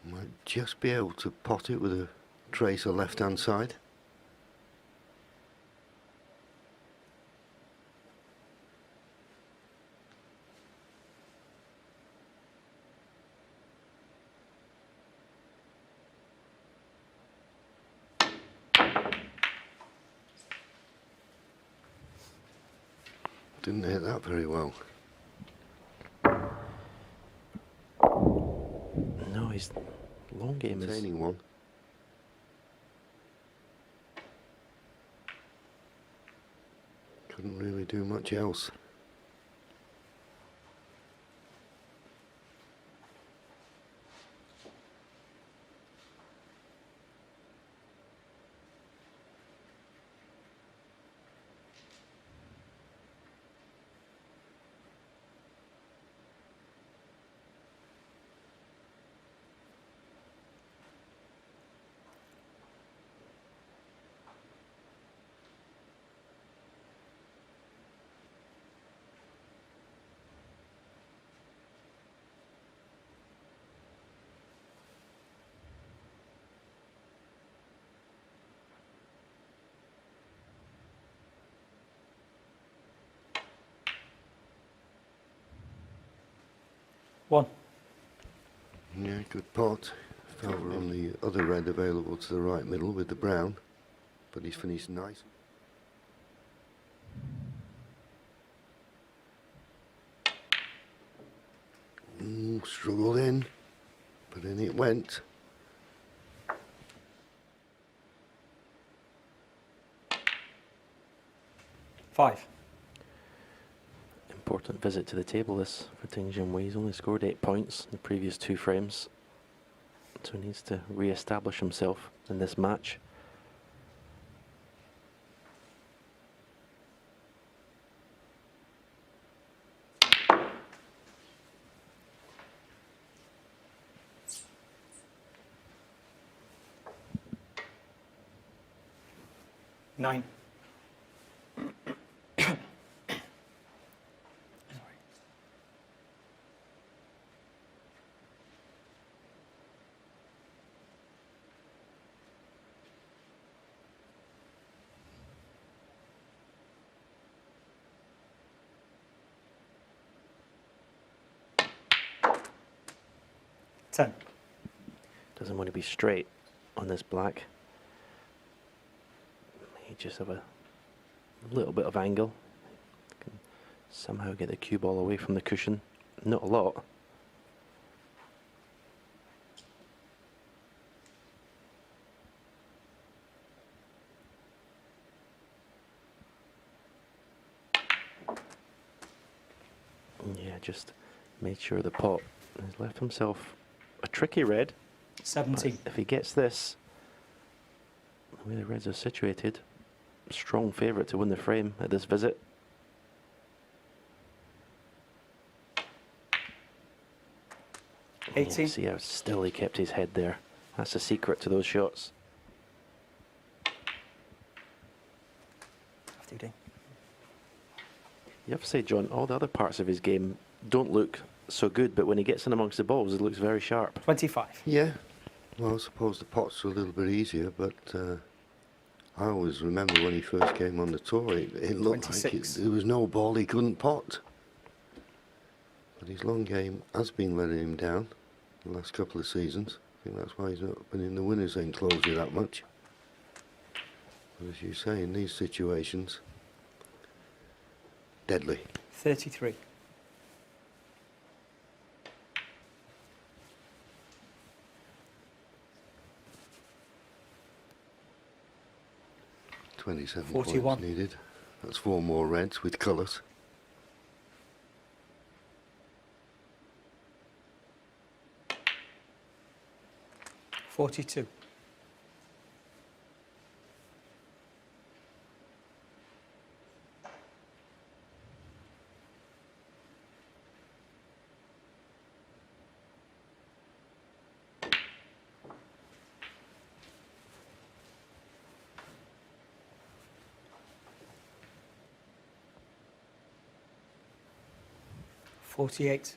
Might just be able to pot it with a tracer left-hand side. Didn't hit that very well. No, his long game is... Containing one. Couldn't really do much else. One. Yeah, good pot. Fell on the other red available to the right middle with the brown, but he's finished nice. Struggled in, but in it went. Five. Important visit to the table this for Ding Junhui. He's only scored 8 points in the previous 2 frames, so he needs to re-establish himself in this match. 9. Sorry. 10. Doesn't want to be straight on this black. He just have a little bit of angle. Can somehow get the cue ball away from the cushion. Not a lot. Yeah, just made sure the pot has left himself a tricky red. 17. If he gets this, the way the reds are situated, strong favourite to win the frame at this visit. Yeah, 18. see how still he kept his head there. That's the secret to those shots. FTD. You have to say, John, all the other parts of his game don't look so good, but when he gets in amongst the balls, it looks very sharp. 25. Yeah. Well, I suppose the pots are a little bit easier, but I always remember when he first came on the tour, it looked 26. like there was no ball he couldn't pot. But his long game has been letting him down the last couple of seasons. I think that's why he's not been in the winners' enclosure that much. But as you say, in these situations, deadly. 33. 27 41. points needed. That's 4 more reds with colours. $42. 48.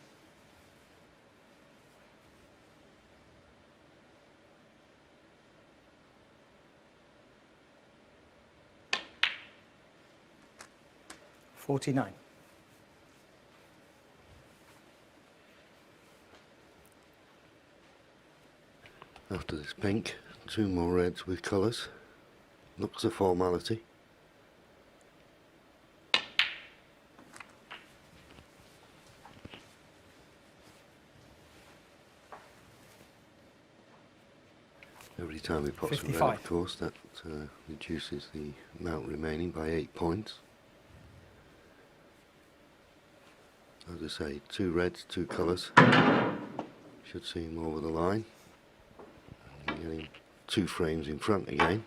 49. 'After this pink, 2 more reds with colours. Looks a formality. Every time he pots a red, 55. of course, that reduces the amount remaining by 8 points. As I say, 2 reds, 2 colours. Should see him over the line. And getting 2 frames in front again.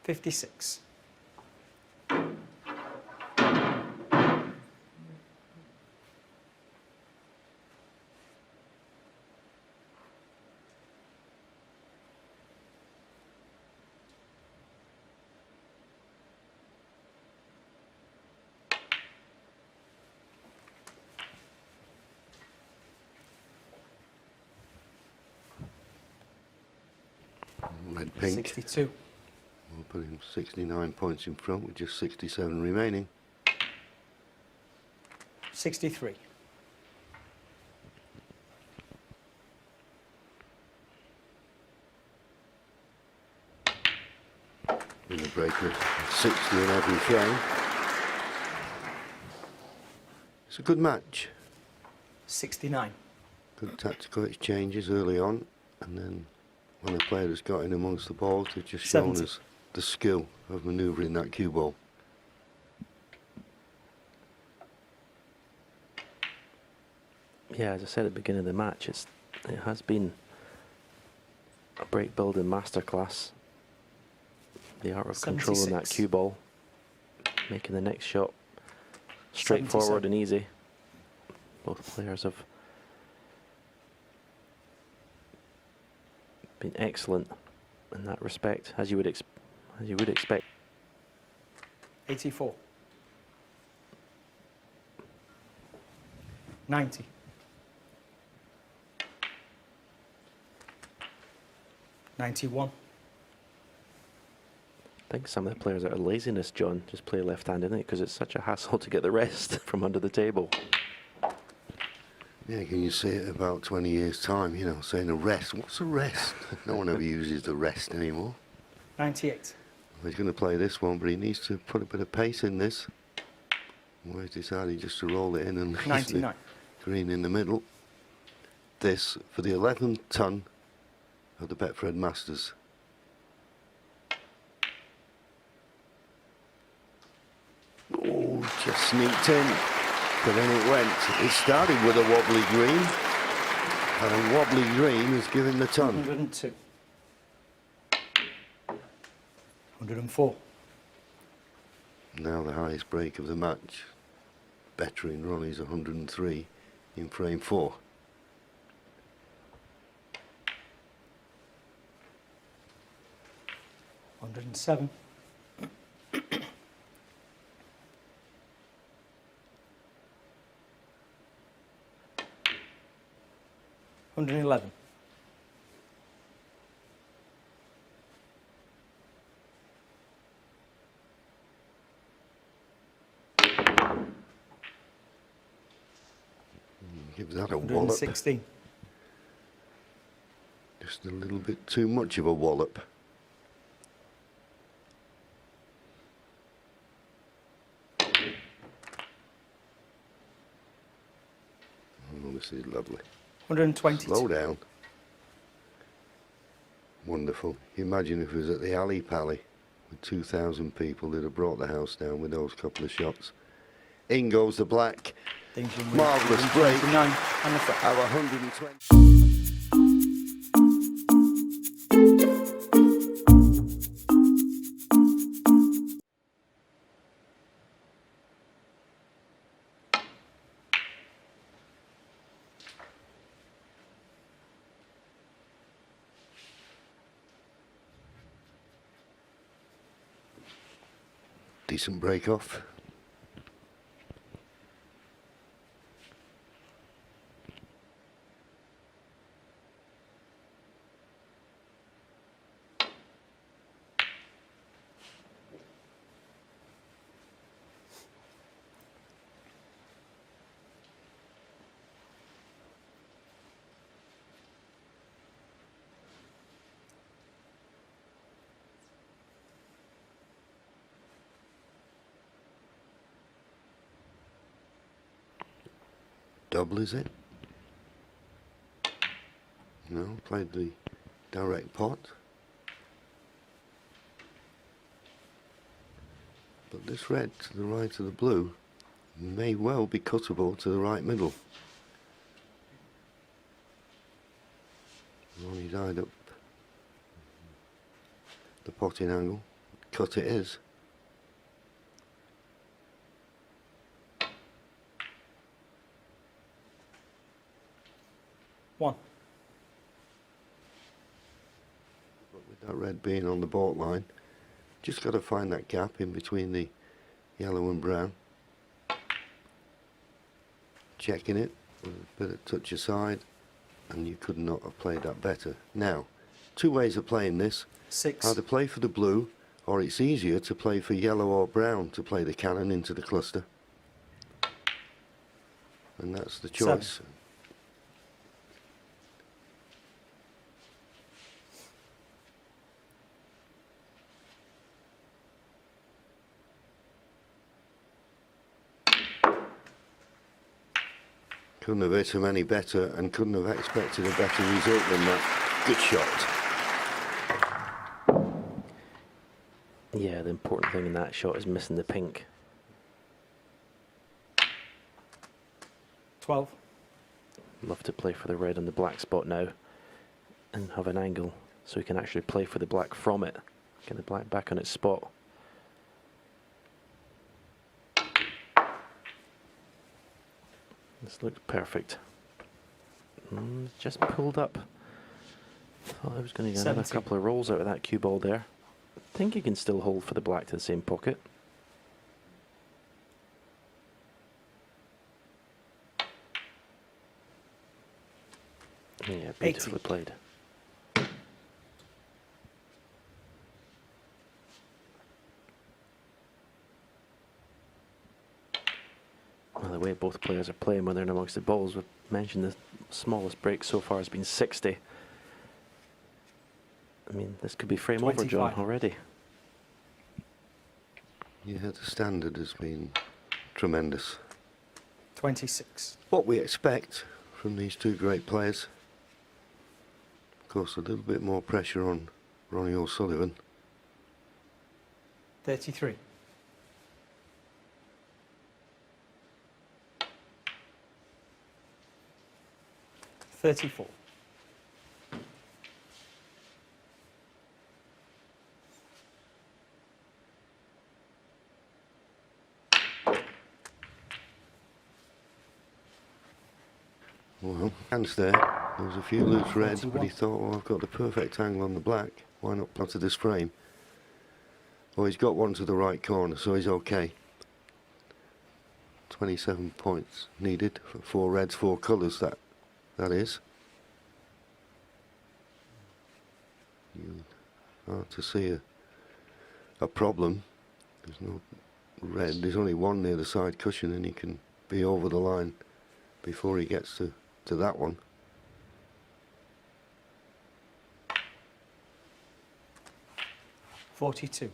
$56. Red pink. 62. We'll put him 69 points in front with just 67 remaining. 63. In the break of 60 in every frame. It's a good match. 69. Good tactical exchanges early on, and then when the player has got in amongst the balls, they've just shown 70. us the skill of manoeuvring that cue ball. Yeah, as I said at the beginning of the match, it has been a break building masterclass. The art of controlling that 76. cue ball. making the next shot straightforward 77. and easy. Both players have been excellent in that respect, as you would expect. 84. 90. 91. I think some of the players out of laziness, John, just play left-handed, isn't it? Because it's such a hassle to get the rest from under the table. Yeah, can you see it about 20 years' time, you know, saying a rest? What's a rest? No one ever uses the rest anymore. 98. He's going to play this one, but he needs to put a bit of pace in this. Well, he's decided just to roll it in and leave the 99. green in the middle. This for the 11th ton of the Betfred Masters. Oh, just sneaked in, but then it went. It started with a wobbly green, and a wobbly green has given the ton. 102. 104. Now the highest break of the match. Veteran Ronnie's 103 in frame 4. $107. 111. 'Give that a wallop. 116. Just a little bit too much of a wallop. Oh, this is lovely. 122. Slow down. Wonderful. You imagine if it was at the Alley Pally with 2,000 people, they'd have brought the house down with those couple of shots. In goes the black. Marvellous break. 129 and the front. Have 120. Decent break off. Double, is it? No, played the direct pot. But this red to the right of the blue may well be cuttable to the right middle. Ronnie's eyed up the potting angle. Cut it is. One. But with that red being on the baulk line, just got to find that gap in between the yellow and brown. Checking it with a bit of touch aside, and you could not have played that better. Now, two ways of playing this. 6. Either play for the blue, or it's easier to play for yellow or brown to play the cannon into the cluster. And that's the choice. 7. Couldn't have hit him any better and couldn't have expected a better result than that. Good shot. Yeah, the important thing in that shot is missing the pink. 12. Love to play for the red on the black spot now and have an angle so we can actually play for the black from it. Get the black back on its spot. This looks perfect. Just pulled up. Thought I was going to get another 70. couple of rolls out of that cue ball there. I think he can still hold for the black to the same pocket. Yeah, beautifully 80. played. Well, the way both players are playing when they're in amongst the balls, we've mentioned the smallest break so far has been 60. I mean, this could be frame over, John, 25. already. Yeah, the standard has been tremendous. 26. What we expect from these two great players. Of course, a little bit more pressure on Ronnie O'Sullivan. 33. $34. Well, hands there. There was a few loose reds, but he 41. thought, well, I've got the perfect angle on the black. Why not play to this frame? Well, he's got one to the right corner, so he's okay. 27 points needed for 4 reds, 4 colours, that is. You are to see a problem. There's no red, there's only one near the side cushion, and he can be over the line before he gets to that one. $42.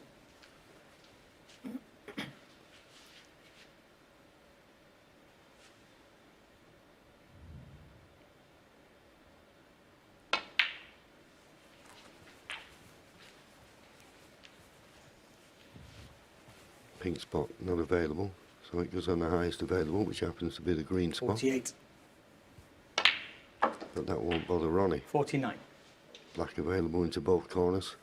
Pink spot not available, so it goes on the highest available, which happens to be the green spot. 48. But that won't bother Ronnie. 49. Black available into both corners.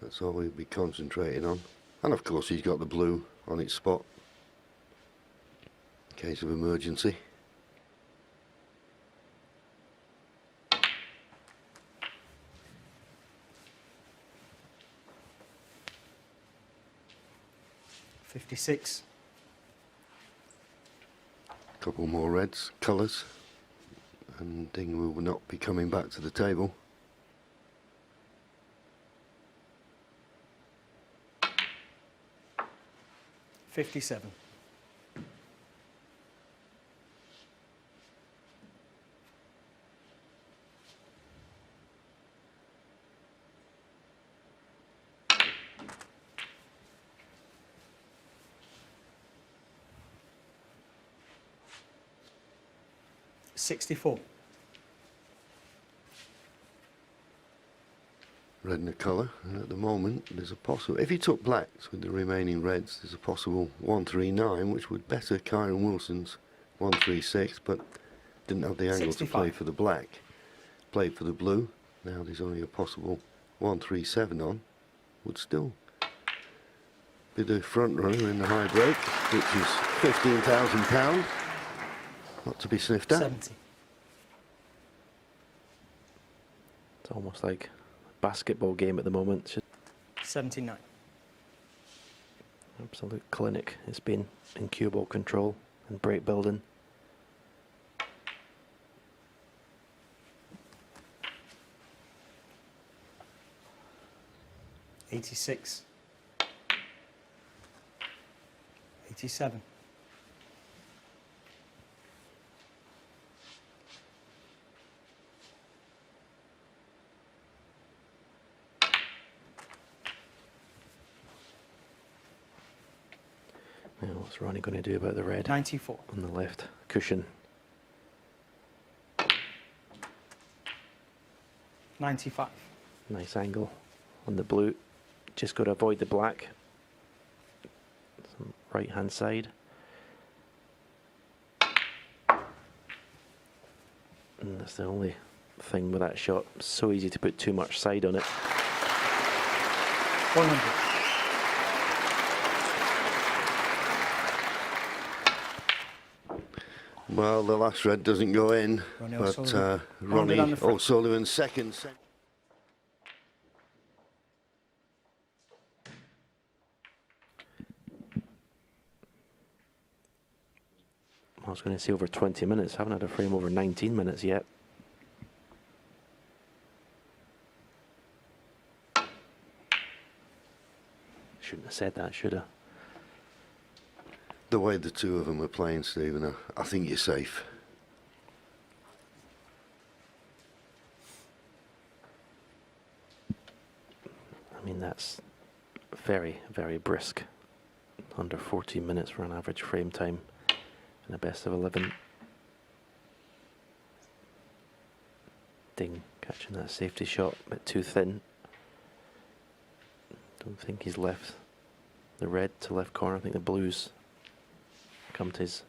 That's all he'll be concentrating on. And of course he's got the blue on its spot in case of emergency. $56. Couple more reds, colours, and Ding will not be coming back to the table. $57. $64. Red in the colour, and at the moment there's a possible, if he took blacks with the remaining reds, there's a possible 139, which would better Kyron Wilson's 136, but didn't have the angle 65. to play for the black. Played for the blue, now there's only a possible 137 on, would still be the front runner in the high break, which is £15,000, not to be sniffed at. 70. It's almost like a basketball game at the moment. It's just 79. absolute clinic. It's been in cue ball control and break building. $86. 87. Now, what's Ronnie going to do about the red 94. on the left cushion? 95. Nice angle on the blue. Just got to avoid the black. Some right hand side. And that's the only thing with that shot. So easy to put too much side on it. 100. Well, the last red doesn't go in, Ronnie but O'Sullivan. Ronnie on the front. O'Sullivan second. I was going to say over 20 minutes. Haven't had a frame over 19 minutes yet. Shouldn't have said that, should I? The way the two of them are playing, Stephen, I think you're safe. I mean, that's very, very brisk. Under 14 minutes for an average frame time in a best of 11. Ding, catching that safety shot, a bit too thin. Don't think he's left the red to left corner. I think the blues come to his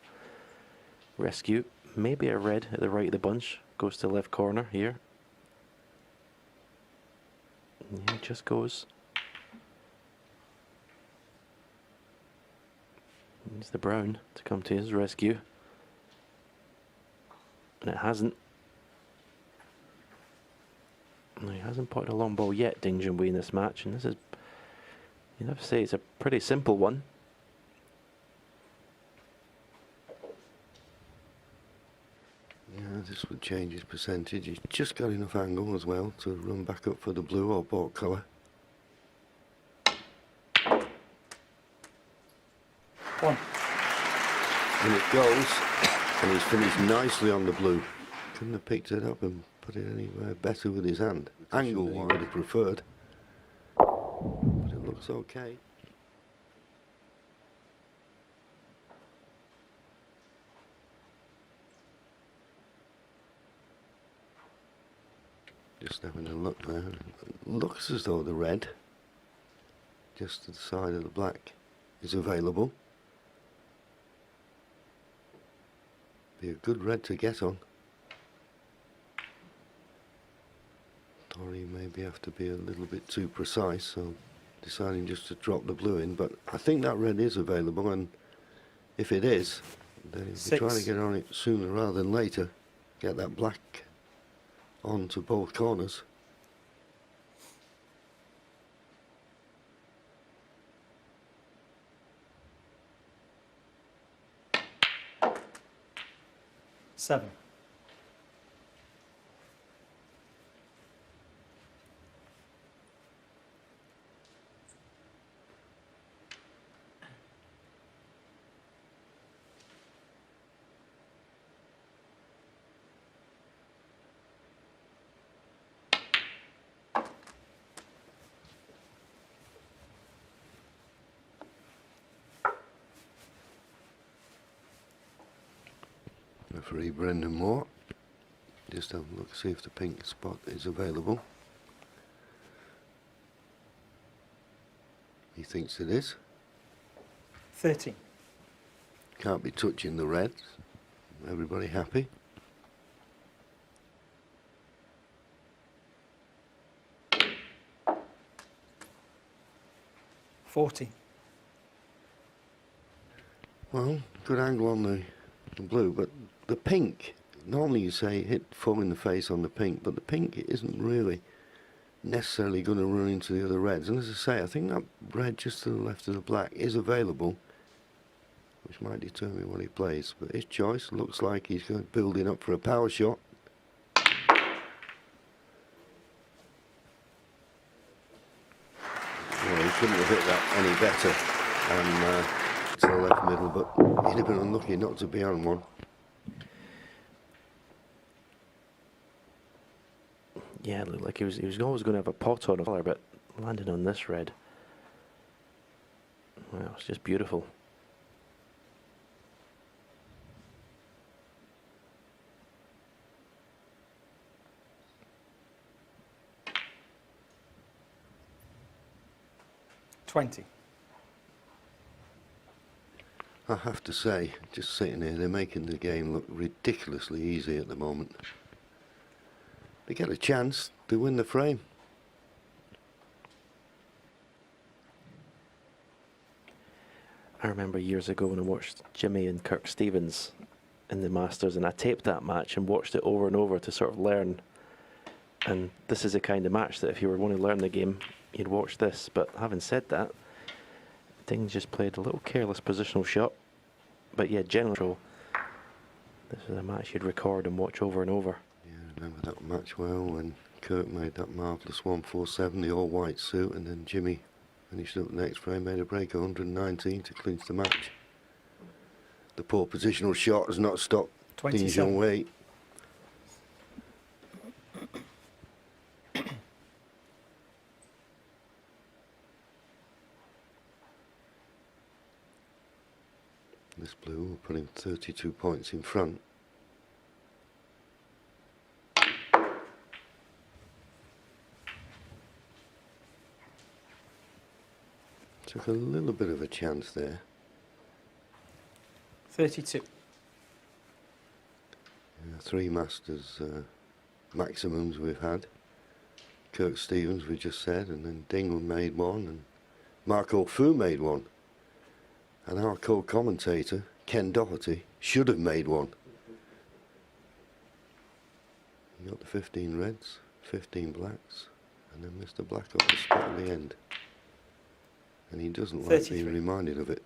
rescue. Maybe a red at the right of the bunch. Goes to left corner here. Yeah, just goes. Needs the brown to come to his rescue. And it hasn't. No, he hasn't potted a long ball yet, Junhui, in this match. And this is, you'd have to say, it's a pretty simple one. Yeah, this would change his percentage. He's just got enough angle as well to run back up for the blue or bought colour. 1. And it goes, and he's finished nicely on the blue. Couldn't have picked it up and put it anywhere better with his hand. Angle he would have preferred, but it looks okay. Just having a look there. Looks as though the red, just to the side of the black, is available. Be a good red to get on. Tori maybe have to be a little bit too precise, so deciding just to drop the blue in. But I think that red is available, and if it is, then he'll be trying to get on it sooner rather than later. Get that black onto both corners. Seven. Referee Brendan Moore. Just have a look, see if the pink spot is available. He thinks it is. 13. Can't be touching the reds. Everybody happy? $40. Well, good angle on the blue, but the pink, normally you say hit 4 in the face on the pink, but the pink isn't really necessarily going to run into the other reds. And as I say, I think that red just to the left of the black is available, which might determine what he plays. But his choice looks like he's going building up for a power shot. Well, he couldn't have hit that any better than to the left middle, but he'd have been unlucky not to be on one. Yeah, it looked like he was always going to have a pot on a colour, but landed on this red. Well, it's just beautiful. $20. I have to say, just sitting here, they're making the game look ridiculously easy at the moment. They get a chance to win the frame. I remember years ago when I watched Jimmy and Kirk Stevens in the Masters, and I taped that match and watched it over and over to sort of learn. And this is the kind of match that if you were wanting to learn the game, you'd watch this. But having said that, Ding just played a little careless positional shot. But yeah, generally, this is a match you'd record and watch over and over. Yeah, I remember that match well when Kirk made that marvellous 147, the all-white suit, and then Jimmy finished up the next frame, made a break of 119 to clinch the match. The poor positional shot has not stopped Ding 27. Junhui. This blue will put him 32 points in front. Took a little bit of a chance there. 32. Yeah, 3 Masters maximums we've had. Kirk Stevens, we just said, and then Ding made one, and Marco Fu made one. And our co-commentator, Ken Doherty, should have made one. He got the 15 reds, 15 blacks, and then Mr. Black off the spot at the end. And he doesn't like 33. being reminded of it.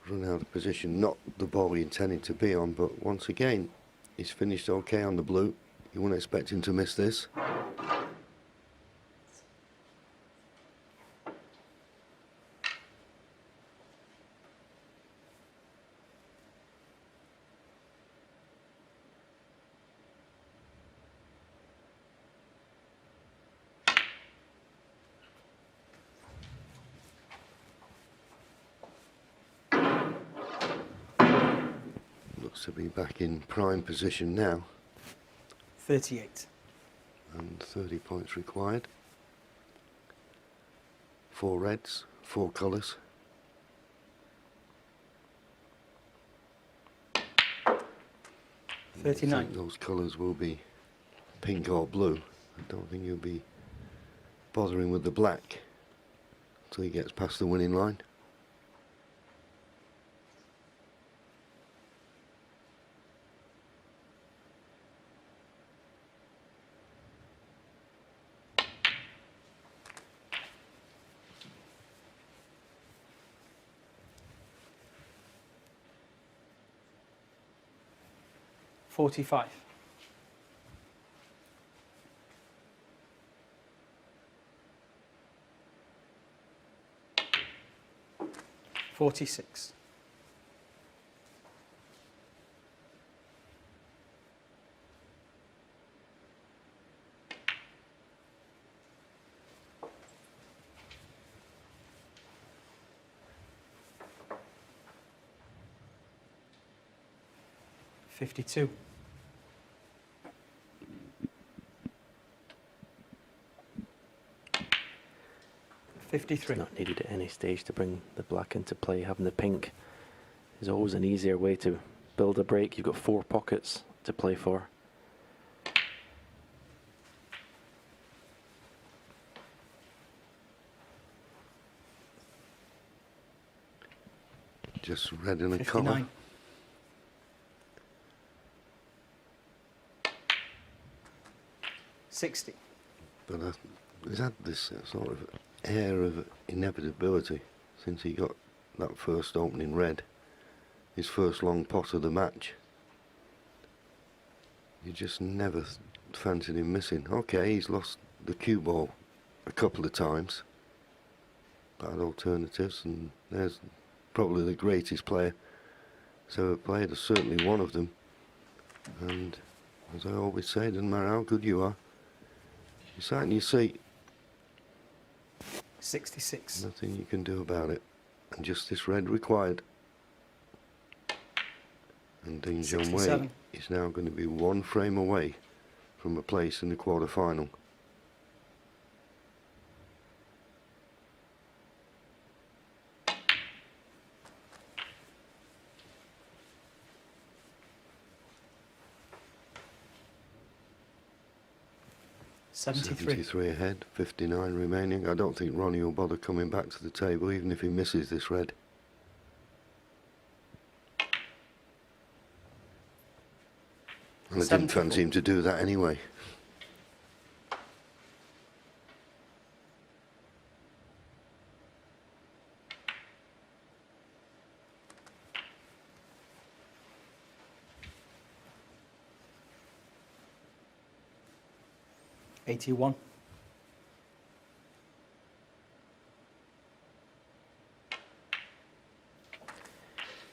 Run out of position, not the ball he intended to be on, but once again, he's finished okay on the blue. You wouldn't expect him to miss this. Looks to be back in prime position now, 38. and 30 points required. 4 reds, 4 colours. I 39. think those colours will be pink or blue. I don't think you'll be bothering with the black until he gets past the winning line. $45. 46. 52. 53. It's not needed at any stage to bring the black into play. Having the pink is always an easier way to build a break. You've got 4 pockets to play for. Just red in a colour. 59. 60. But he's had this sort of air of inevitability since he got that first opening red, his first long pot of the match. You just never fancied him missing. Okay, he's lost the cue ball a couple of times. Bad alternatives, and there's probably the greatest player so ever played, or certainly one of them. And as I always say, doesn't matter how good you are, you sat in your seat, 66. nothing you can do about it. And just this red required. And Ding Junhui 67. is now going to be 1 frame away from a place in the quarter-final. $73. ahead, 59 remaining. I don't think Ronnie will bother coming back to the table even if he misses this red. And I didn't fancy him to do that anyway. $81.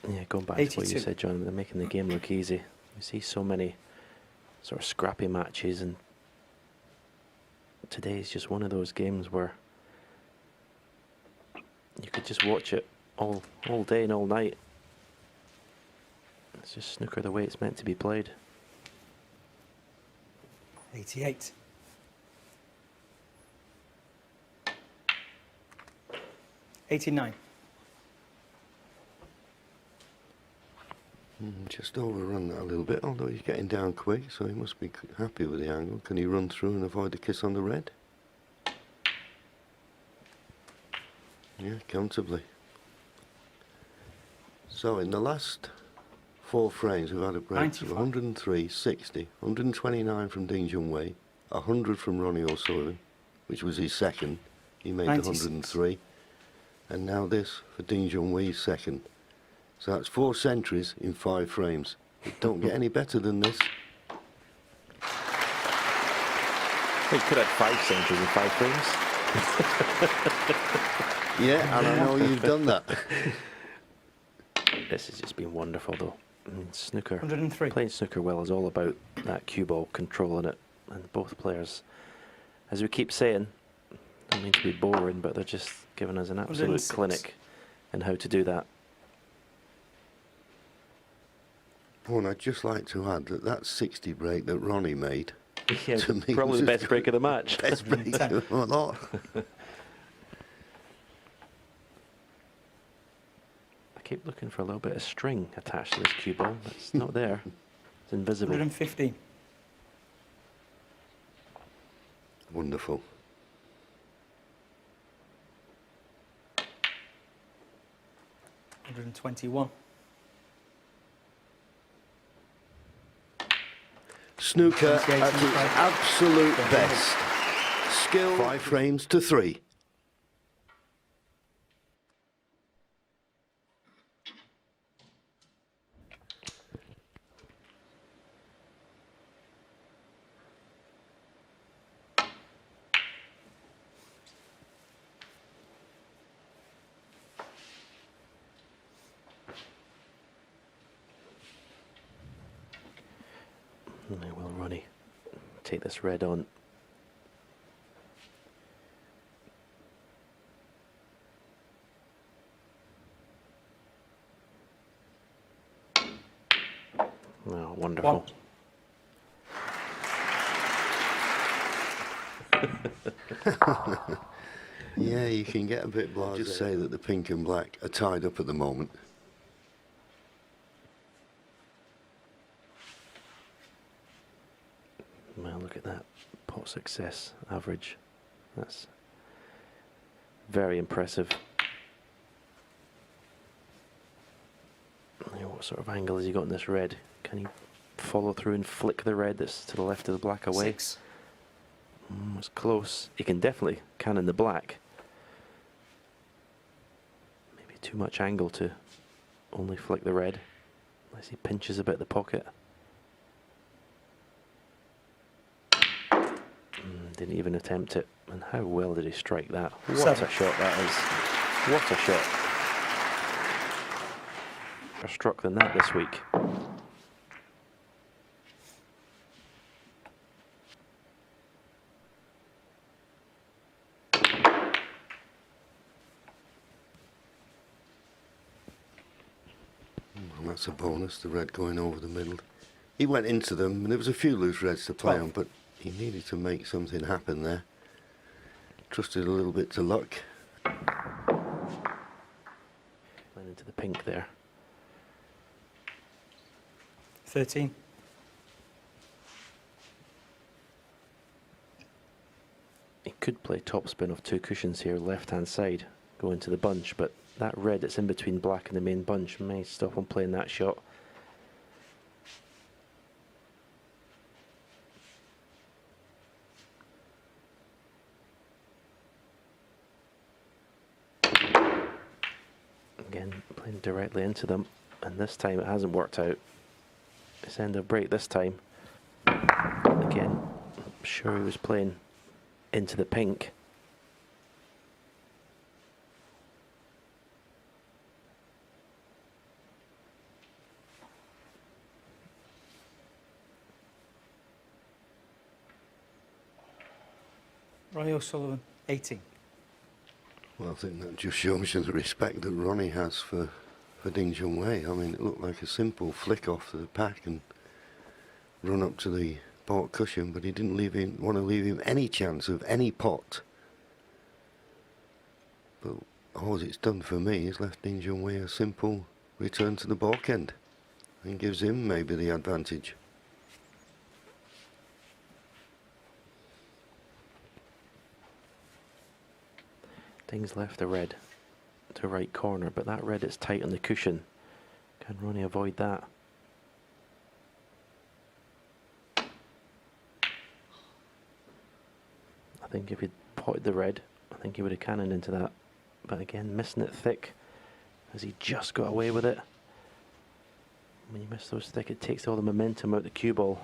Yeah, going back to what you 82. said, John, they're making the game look easy. You see so many sort of scrappy matches, and today is just one of those games where you could just watch it all day and all night. It's just snooker the way it's meant to be played. 88. $89. Just overrun that a little bit, although he's getting down quick, so he must be happy with the angle. Can he run through and avoid the kiss on the red? Yeah, comfortably. So in the last 4 frames we've had a break of 103, 60, 129 from Junhui, 100 from Ronnie O'Sullivan, which was his second. He made 103. And now this for Junhui's second. So that's 4 centuries in 5 frames. It don't get any better than this. Well, you could have 5 centuries in 5 frames. Yeah, and I know you've done that. This has just been wonderful, though. I mean, snooker, 103. playing snooker well is all about that cue ball, controlling it, and both players, as we keep saying, I don't mean to be boring, but they're just giving us an absolute 106. clinic in how to do that. Oh, and I'd just like to add that that 60 break that Ronnie made, Yeah, to me, probably was the best break of the match. best break of the lot. I keep looking for a little bit of string attached to this cue ball. It's not there. It's invisible. 115. Wonderful. $121. Snooker at 28, its 25. absolute 28. best. Skill 5 frames to 3. Will Ronnie take this red on? Oh, wonderful. Yeah, you can get a bit blasé. Just say that the pink and black are tied up at the moment. Well, look at that pot success average. That's very impressive. Yeah, what sort of angle has he got in this red? Can he follow through and flick the red that's to the left of the black away? 6. It's close. He can definitely cannon the black. Maybe too much angle to only flick the red, unless he pinches a bit the pocket. Didn't even attempt it. And how well did he strike that? What 7. a shot that is. What a shot. Better struck than that this week. And that's a bonus, the red going over the middle. He went into them, and there was a few loose reds to play 12. on, but he needed to make something happen there. Trusted a little bit to luck. Went into the pink there. 13. He could play topspin off 2 cushions here, left-hand side, go into the bunch, but that red that's in between black and the main bunch may stop him playing that shot. playing directly into them, and this time it hasn't worked out. It's end of break this time. Again, I'm sure he was playing into the pink. Ronnie O'Sullivan, 18. Well, I think that just shows you the respect that Ronnie has for Ding Junhui. I mean, it looked like a simple flick off to the pack and run up to the port cushion, but he didn't want to leave him any chance of any pot. But all it's done for me is left Ding Junhui a simple return to the baulk end and gives him maybe the advantage. Ding's left the red to right corner, but that red is tight on the cushion. Can Ronnie avoid that? I think if he'd potted the red, I think he would have cannoned into that. But again, missing it thick, as he just got away with it. When you miss those thick, it takes all the momentum out the cue ball.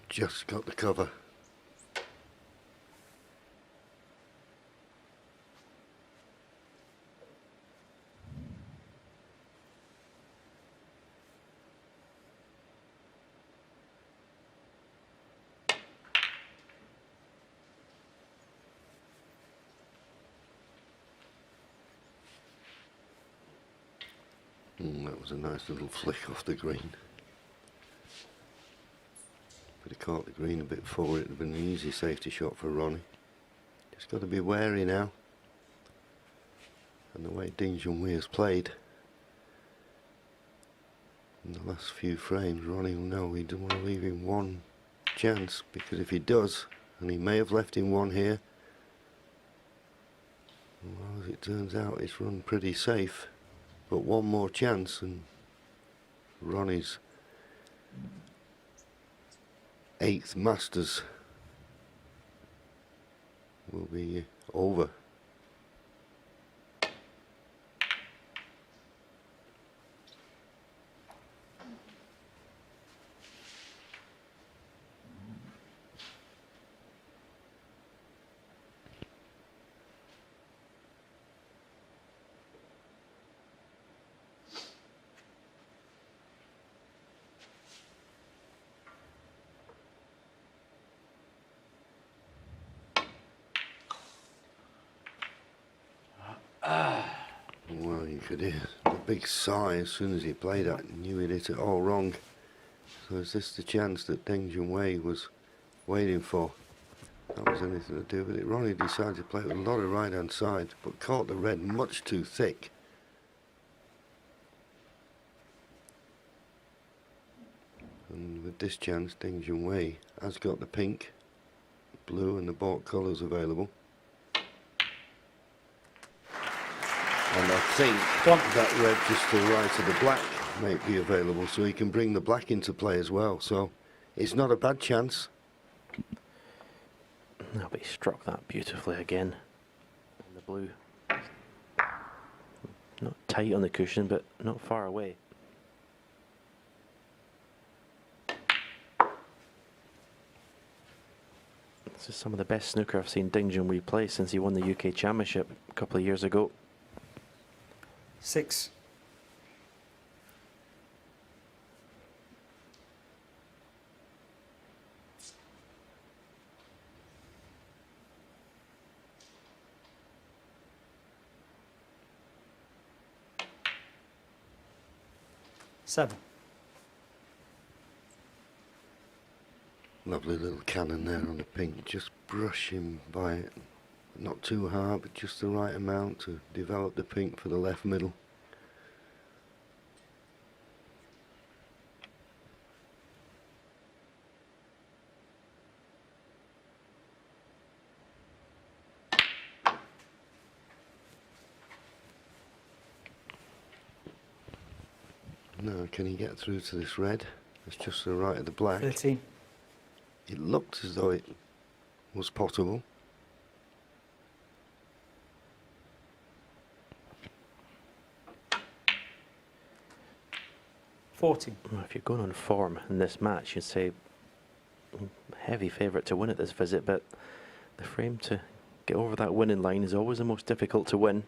Just got the cover. That was a nice little flick off the green. But he caught the green a bit forward. It would have been an easy safety shot for Ronnie. Just got to be wary now. And the way Ding Junhui has played in the last few frames, Ronnie will know he doesn't want to leave him one chance, because if he does, and he may have left him one here, well, as it turns out, it's run pretty safe. But one more chance and Ronnie's 8th Masters will be over. Well, you could hear the big sigh as soon as he played that. He knew he'd hit it all wrong. So is this the chance that Ding Junhui was waiting for? That was anything to do with it. Ronnie decided to play with a lot of right hand side, but caught the red much too thick. And with this chance, Ding Junhui has got the pink, blue and the baulk colours available. And I think that red just to the right of the black might be available, so he can bring the black into play as well. So it's not a bad chance. No, but he struck that beautifully again. And the blue, not tight on the cushion, but not far away. This is some of the best snooker I've seen Ding Junhui play since he won the UK Championship a couple of years ago. 6. Seven. Lovely little cannon there on the pink, just brush him by it. Not too hard, but just the right amount to develop the pink for the left middle. Now, can he get through to this red? It's just to the right of the black. 13. It looked as though it was potable. 14. Well, if you're going on form in this match, you'd say heavy favourite to win at this visit, but the frame to get over that winning line is always the most difficult to win.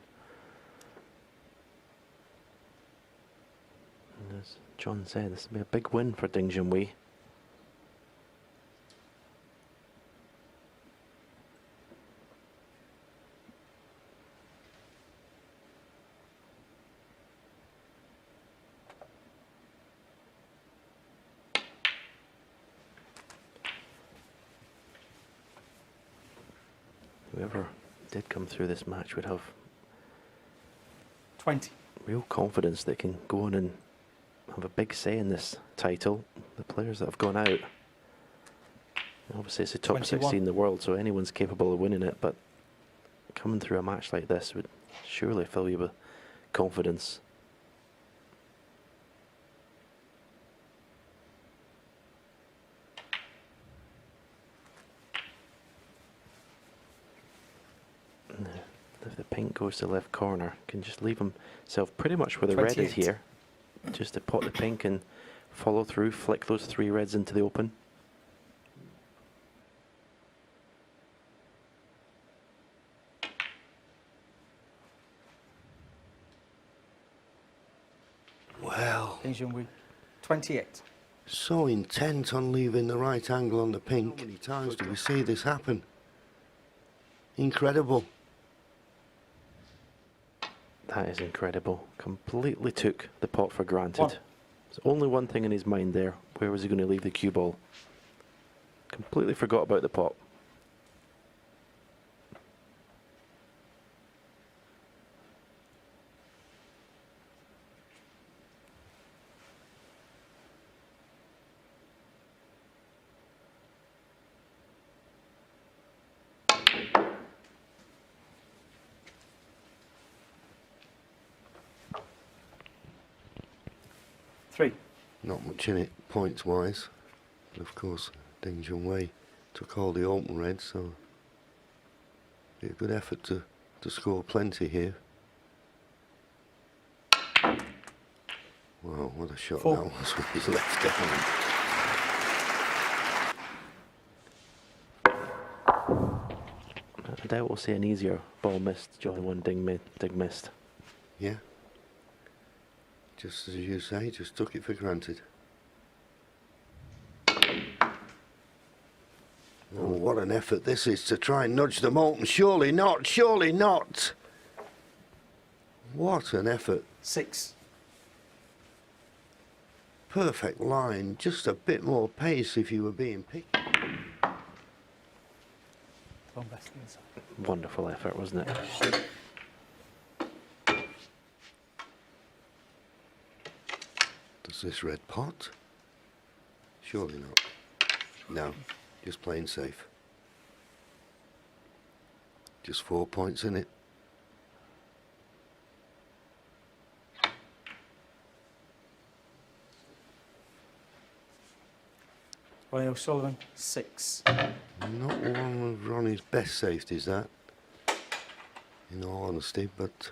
And as John said, this will be a big win for Junhui. Whoever did come through this match would have 20. real confidence they can go on and have a big say in this title. The players that have gone out, obviously it's the top 21. 16 in the world, so anyone's capable of winning it, but coming through a match like this would surely fill you with confidence. Now, if the pink goes to left corner, can just leave himself pretty much where the red is 28. here, just to pot the pink and follow through, flick those 3 reds into the open. Well, Junhui, 28. so intent on leaving the right angle on the pink. How many times do we see this happen? Incredible. That is incredible. Completely took the pot for granted. 1. There's only one thing in his mind there. Where was he going to leave the cue ball? Completely forgot about the pot. Not much in it, points-wise. But of course, Junhui took all the open reds, so be a good effort to score plenty here. Wow, what a shot 4. that was with his left arm. I doubt we'll see an easier ball missed, John. The one Dig missed. Yeah. Just as you say, just took it for granted. Oh, what an effort this is to try and nudge them open. Surely not, surely not. What an effort. 6. Perfect line, just a bit more pace if you were being picky. One best inside. Wonderful effort, wasn't it? Does this red pot? Surely not. No, just plain safe. Just 4 points in it. Ronnie O'Sullivan, 6. Not one of Ronnie's best safeties, that, in all honesty, but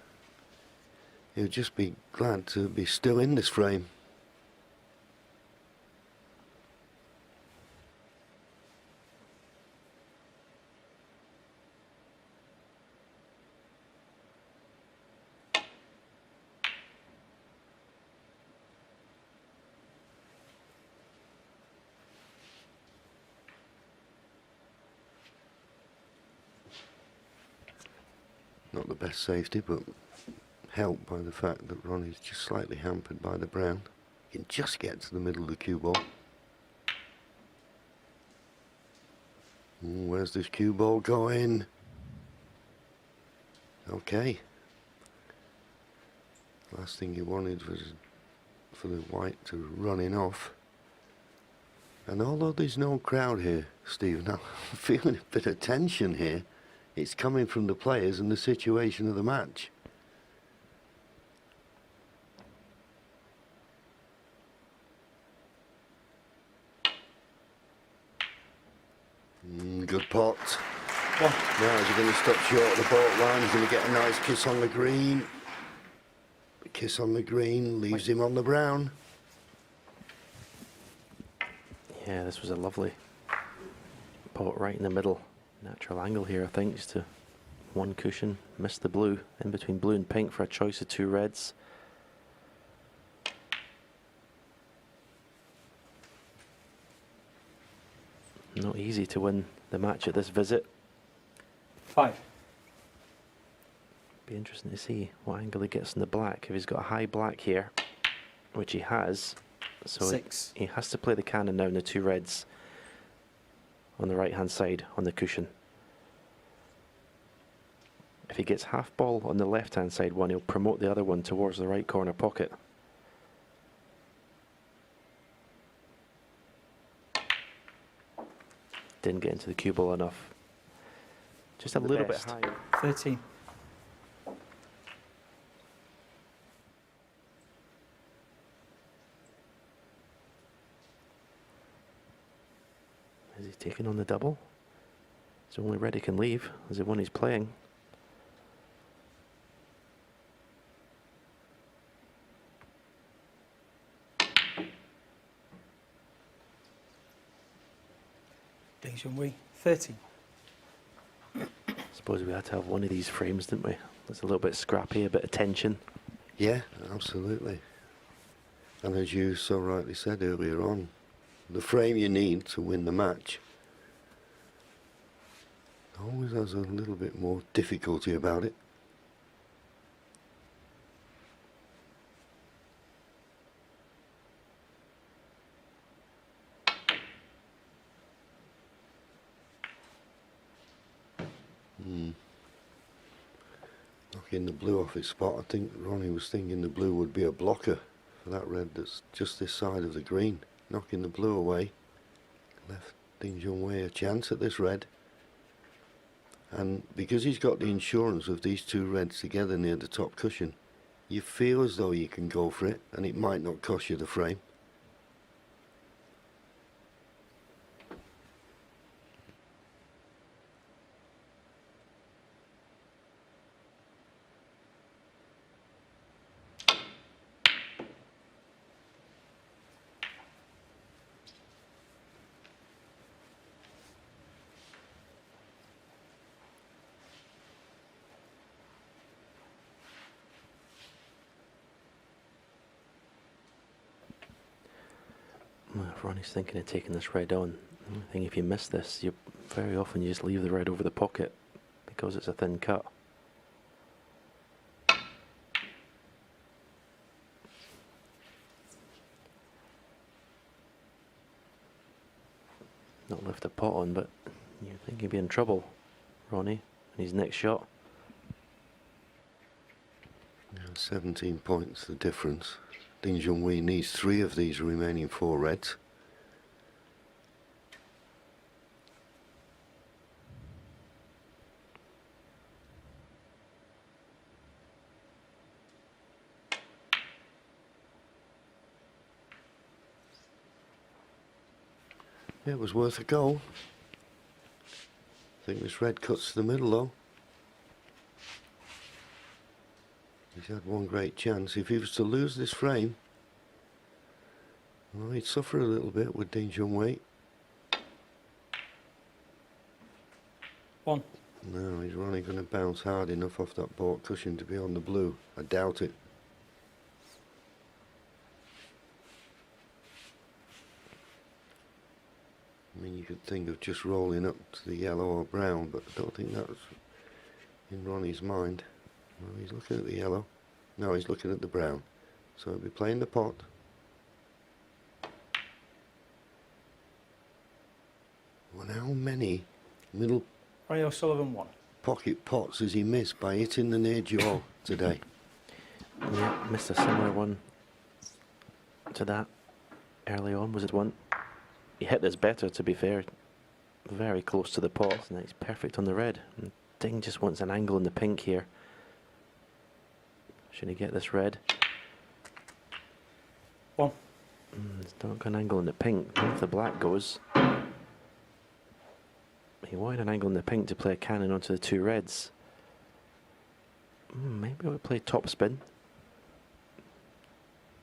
he'll just be glad to be still in this frame. Not the best safety, but helped by the fact that Ronnie's just slightly hampered by the brown. He can just get to the middle of the cue ball. Ooh, where's this cue ball going? Okay. Last thing you wanted was for the white to running off. And although there's no crowd here, Stephen, I'm feeling a bit of tension here. It's coming from the players and the situation of the match. Good pot. 1. Now is he going to stop short of the baulk line? He's going to get a nice kiss on the green. The kiss on the green leaves him on the brown. Yeah, this was a lovely pot right in the middle. Natural angle here, I think, just to one cushion. Missed the blue, in between blue and pink for a choice of two reds. Not easy to win the match at this visit. 5. Be interesting to see what angle he gets in the black. If he's got a high black here, which he has, so 6. he has to play the cannon now in the two reds on the right hand side on the cushion. If he gets half ball on the left hand side one, he'll promote the other one towards the right corner pocket. Didn't get into the cue ball enough. Just a The little best. bit higher. 13. Is he taking on the double? It's the only red he can leave. Is the one he's playing. Junhui, 13. Suppose we had to have one of these frames, didn't we? It's a little bit scrappy, a bit of tension. Yeah, absolutely. And as you so rightly said earlier on, the frame you need to win the match always has a little bit more difficulty about it. Knocking the blue off its spot. I think Ronnie was thinking the blue would be a blocker for that red that's just this side of the green. Knocking the blue away. Left Junhui a chance at this red. And because he's got the insurance of these two reds together near the top cushion, you feel as though you can go for it and it might not cost you the frame. Well, if Ronnie's thinking of taking this red on, I think if you miss this, you very often you just leave the red over the pocket because it's a thin cut. Not lift the pot on, but you think he'd be in trouble, Ronnie, in his next shot. 17 points the difference. Junhui needs 3 of these remaining 4 reds. It was worth a go. I think this red cuts to the middle though. He's had one great chance. If he was to lose this frame, well, he'd suffer a little bit with Junhui. 1. No, he's only going to bounce hard enough off that baulk cushion to be on the blue. I doubt it. I mean, you could think of just rolling up to the yellow or brown, but I don't think that's in Ronnie's mind. Well, he's looking at the yellow. No, he's looking at the brown. So he'll be playing the pot. Well, how many middle Ronnie O'Sullivan, 1. pocket pots has he missed by hitting the near jaw today? Yeah, missed a similar one to that early on. Was it one? He hit this better, to be fair. Very close to the pot, and he's perfect on the red. And Ding just wants an angle in the pink here. Should he get this red? 1. It's not got an angle in the pink. If the black goes, he wanted an angle in the pink to play a cannon onto the two reds. Maybe I would play top spin.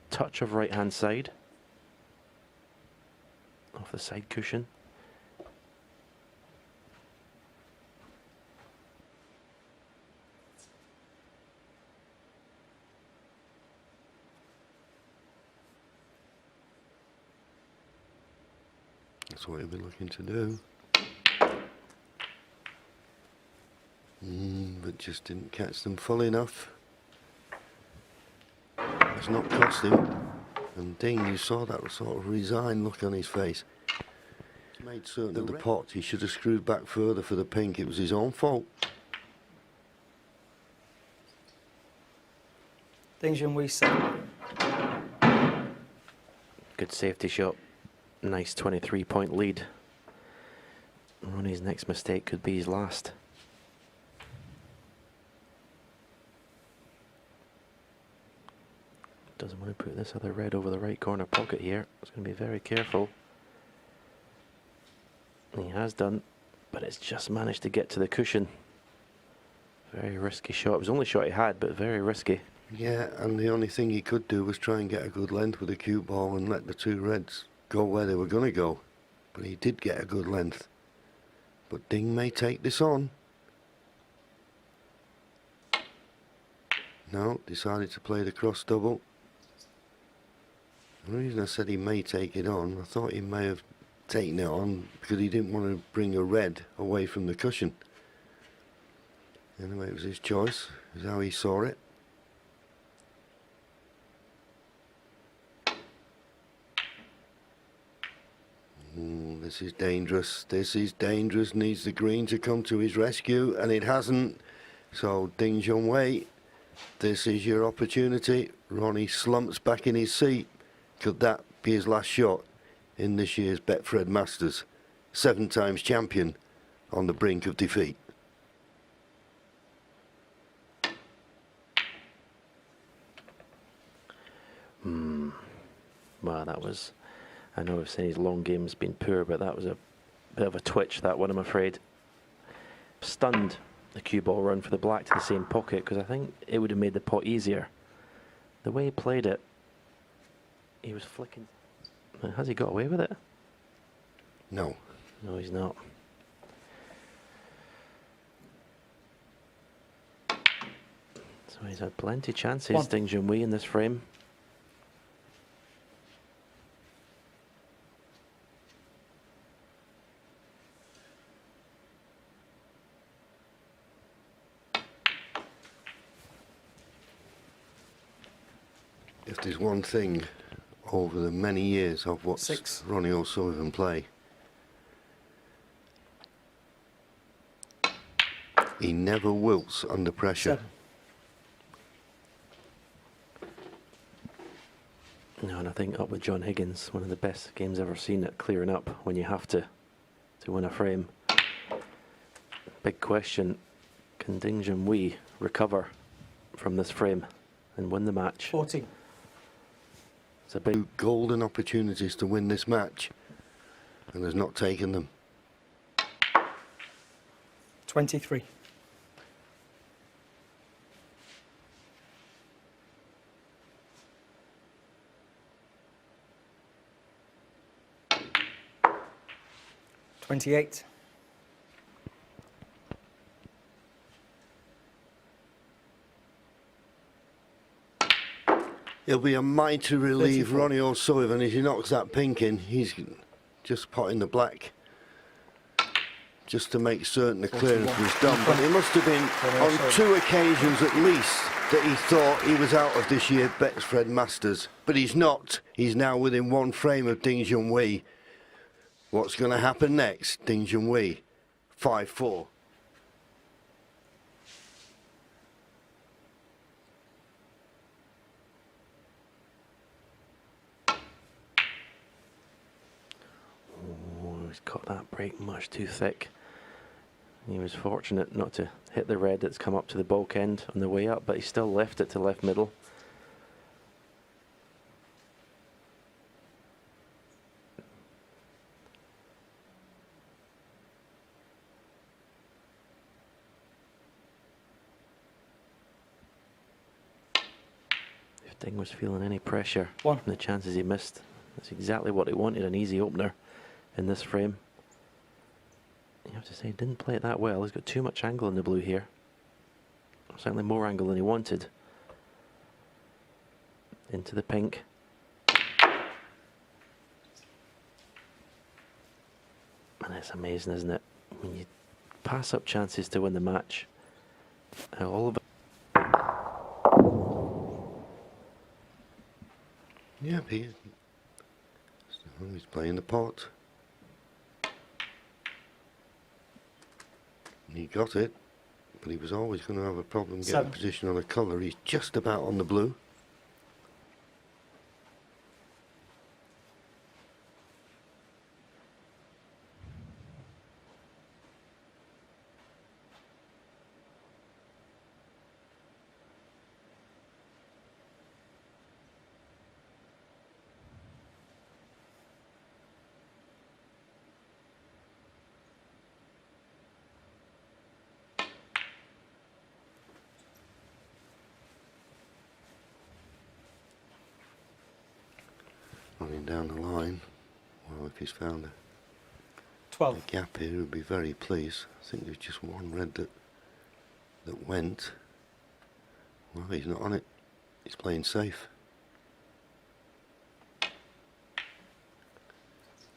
Touch of right hand side. off the side cushion. That's what he'll be looking to do. But just didn't catch them full enough. It's not cost him. And Dean, you saw that sort of resigned look on his face. He made certain that the pot, he should have screwed back further for the pink. It was his own fault. Ding Junhui 7. Good safety shot. Nice 23-point lead. Ronnie's next mistake could be his last. Doesn't want to put this other red over the right corner pocket here. He's going to be very careful. And he has done, but it's just managed to get to the cushion. Very risky shot. It was the only shot he had, but very risky. Yeah, and the only thing he could do was try and get a good length with a cue ball and let the two reds go where they were going to go. But he did get a good length. But Ding may take this on. No, decided to play the cross double. The reason I said he may take it on, I thought he may have taken it on because he didn't want to bring a red away from the cushion. Anyway, it was his choice. It was how he saw it. This is dangerous. This is dangerous. Needs the green to come to his rescue, and it hasn't. So Ding Junhui, this is your opportunity. Ronnie slumps back in his seat. Could that be his last shot in this year's Betfred Masters? 7 times champion on the brink of defeat. Well, that was... I know we've seen his long game's been poor, but that was a bit of a twitch, that one, I'm afraid. Stunned the cue ball run for the black to the same pocket, because I think it would have made the pot easier. The way he played it, he was flicking. Has he got away with it? No. No, he's not. So he's had plenty of chances, Ding Junhui, in this frame. If there's one thing over the many years of watched 6. Ronnie O'Sullivan play, he never wilts under pressure. 7. No, and I think up with John Higgins, one of the best games ever seen at clearing up when you have to win a frame. Big question, can Ding Junhui recover from this frame and win the match? 14. It's a big... Golden opportunities to win this match, and has not taken them. 23. $28. It'll be a mighty relief, 34. Ronnie O'Sullivan, as he knocks that pink in. He's just potting the black, just to make certain the clearance 41. was done. But it must have been on 2 occasions at least that he thought he was out of this year's Betfred Masters. But he's not. He's now within 1 frame of Ding Junhui. What's going to happen next? Ding Junhui, 5-4. Oh, he's got that break much too thick. He was fortunate not to hit the red that's come up to the bulk end on the way up, but he still left it to left middle. Ding was feeling any pressure 1. from the chances he missed. That's exactly what he wanted, an easy opener. in this frame. You have to say, he didn't play it that well. He's got too much angle in the blue here. Certainly more angle than he wanted. Into the pink. And it's amazing, isn't it? When you pass up chances to win the match, how all of it. Yeah, he's playing the pot. He got it, but he was always going to have a problem getting 7. position on the colour. He's just about on the blue. Running down the line. Well, if he's found a 12. gap here, he'll be very pleased. I think there's just one red that went. Well, he's not on it. He's playing safe.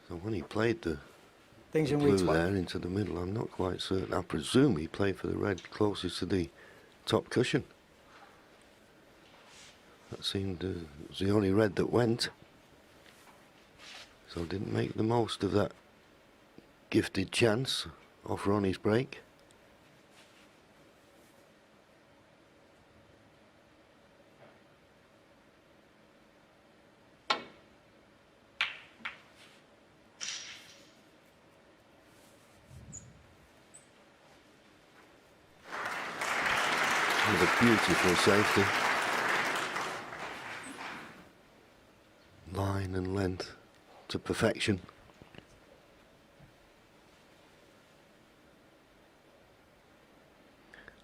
So when he played the Things in blue week 12. there into the middle, I'm not quite certain. I presume he played for the red closest to the top cushion. That seemed was the only red that went. So didn't make the most of that gifted chance off Ronnie's break. With a beautiful safety. Line and length to perfection.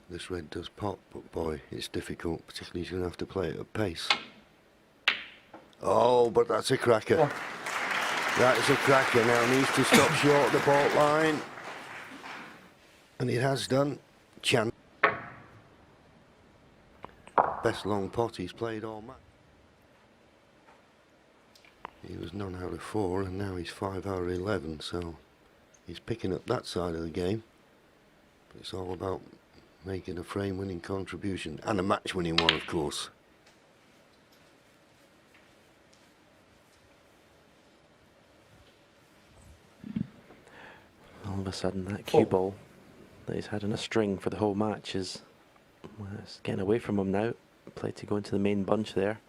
This red does pop, but boy, it's difficult, particularly he's going to have to play it at pace. Oh, but that's a cracker. One. That is a cracker. Now needs to stop short the baulk line. And it has done. Chan. Best long pot he's played all match. He was none out of 4 and now he's 5 out of 11, so he's picking up that side of the game. But it's all about making a frame winning contribution and a match winning one, of course. All of a sudden that cue ball that he's had in a string for the whole match is, well, it's getting away from him now. Played to go into the main bunch there.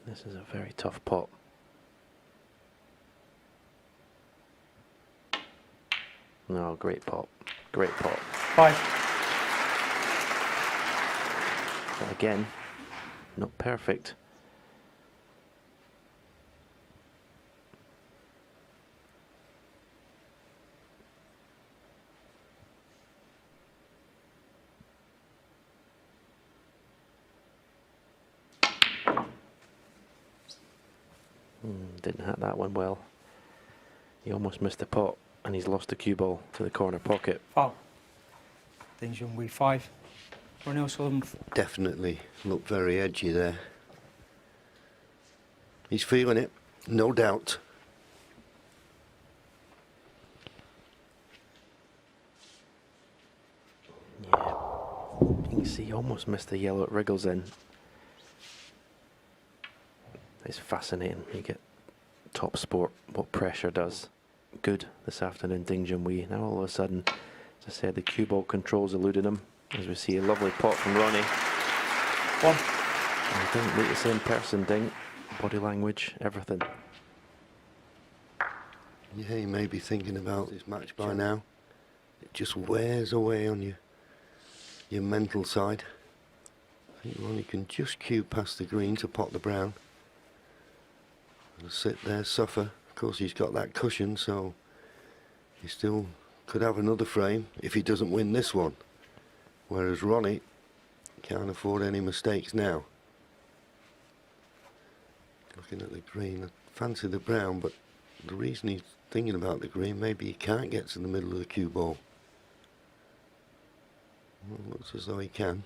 This is a very tough pot. No, great pot. Great pot. 5. But again, not perfect. Didn't hit that one well. He almost missed the pot and he's lost the cue ball to the corner pocket. Foul. Things Junhui 5. Ronnie O'Sullivan. Definitely looked very edgy there. He's feeling it, no doubt. Yeah, you can see he almost missed the yellow at Wriggles in. It's fascinating. You get top sport, what pressure does. Good this afternoon, Ding Junhui. Now all of a sudden, as I said, the cue ball controls eluding him. As we see a lovely pot from Ronnie. 1. And he doesn't look the same person, Ding. Body language, everything. Yeah, he may be thinking about this match by now. It just wears away on your mental side. I think Ronnie can just cue past the green to pot the brown. And sit there, suffer. Of course, he's got that cushion, so he still could have another frame if he doesn't win this one. Whereas Ronnie can't afford any mistakes now. Looking at the green, I fancy the brown, but the reason he's thinking about the green, maybe he can't get to the middle of the cue ball. Well, looks as though he can.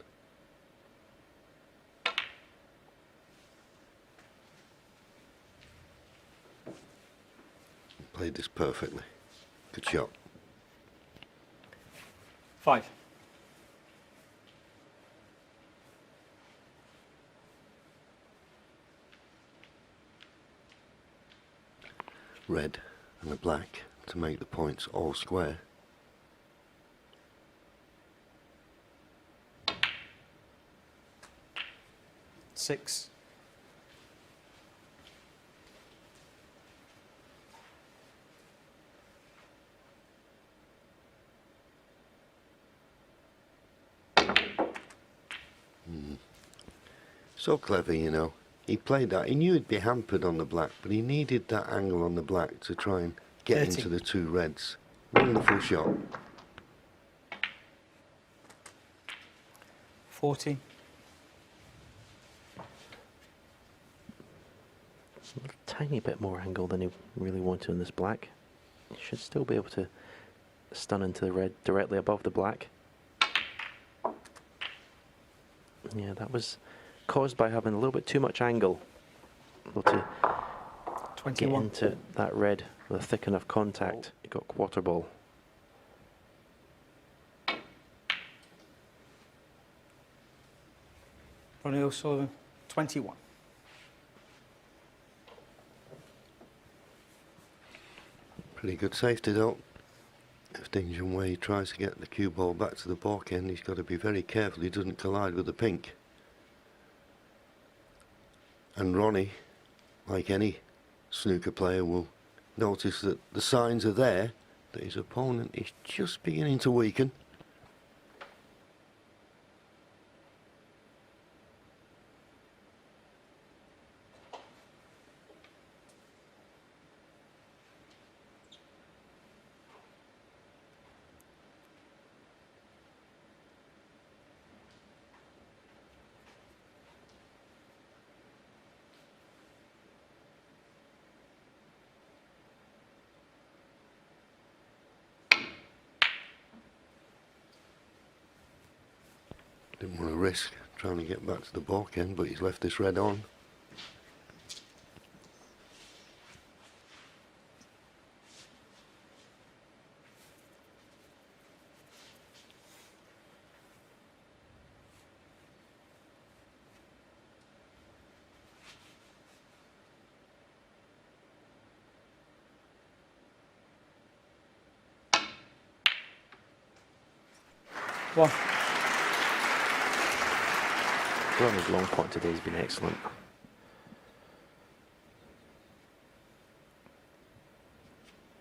Played this perfectly. Good shot. 5. Red and a black to make the points all square. Six. So clever, you know. He played that. He knew he'd be hampered on the black, but he needed that angle on the black to try and get 30. into the two reds. Wonderful shot. 40. A tiny bit more angle than he really wanted on this black. He should still be able to stun into the red directly above the black. Yeah, that was caused by having a little bit too much angle. Able to get 21. into that red with a thick enough contact. He got quarter ball. Ronnie O'Sullivan, 21. Pretty good safety though. If Junhui tries to get the cue ball back to the baulk end, he's got to be very careful he doesn't collide with the pink. And Ronnie, like any snooker player, will notice that the signs are there that his opponent is just beginning to weaken. Didn't want to risk trying to get back to the baulk end, but he's left this red on. One. Ronnie's long point today has been excellent.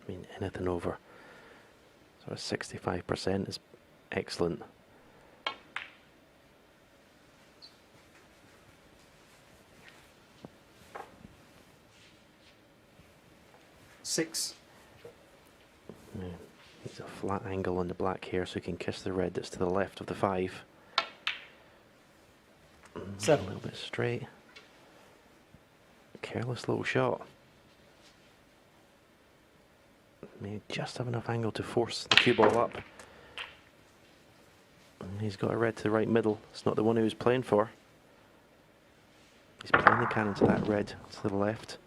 I mean, anything over sort of 65% is excellent. Six. Yeah. Needs a flat angle on the black here so he can kiss the red that's to the left of the 5. 7. A little bit straight. Careless little shot. May just have enough angle to force the cue ball up. And he's got a red to the right middle. It's not the one he was playing for. He's playing the cannon to that red to the left.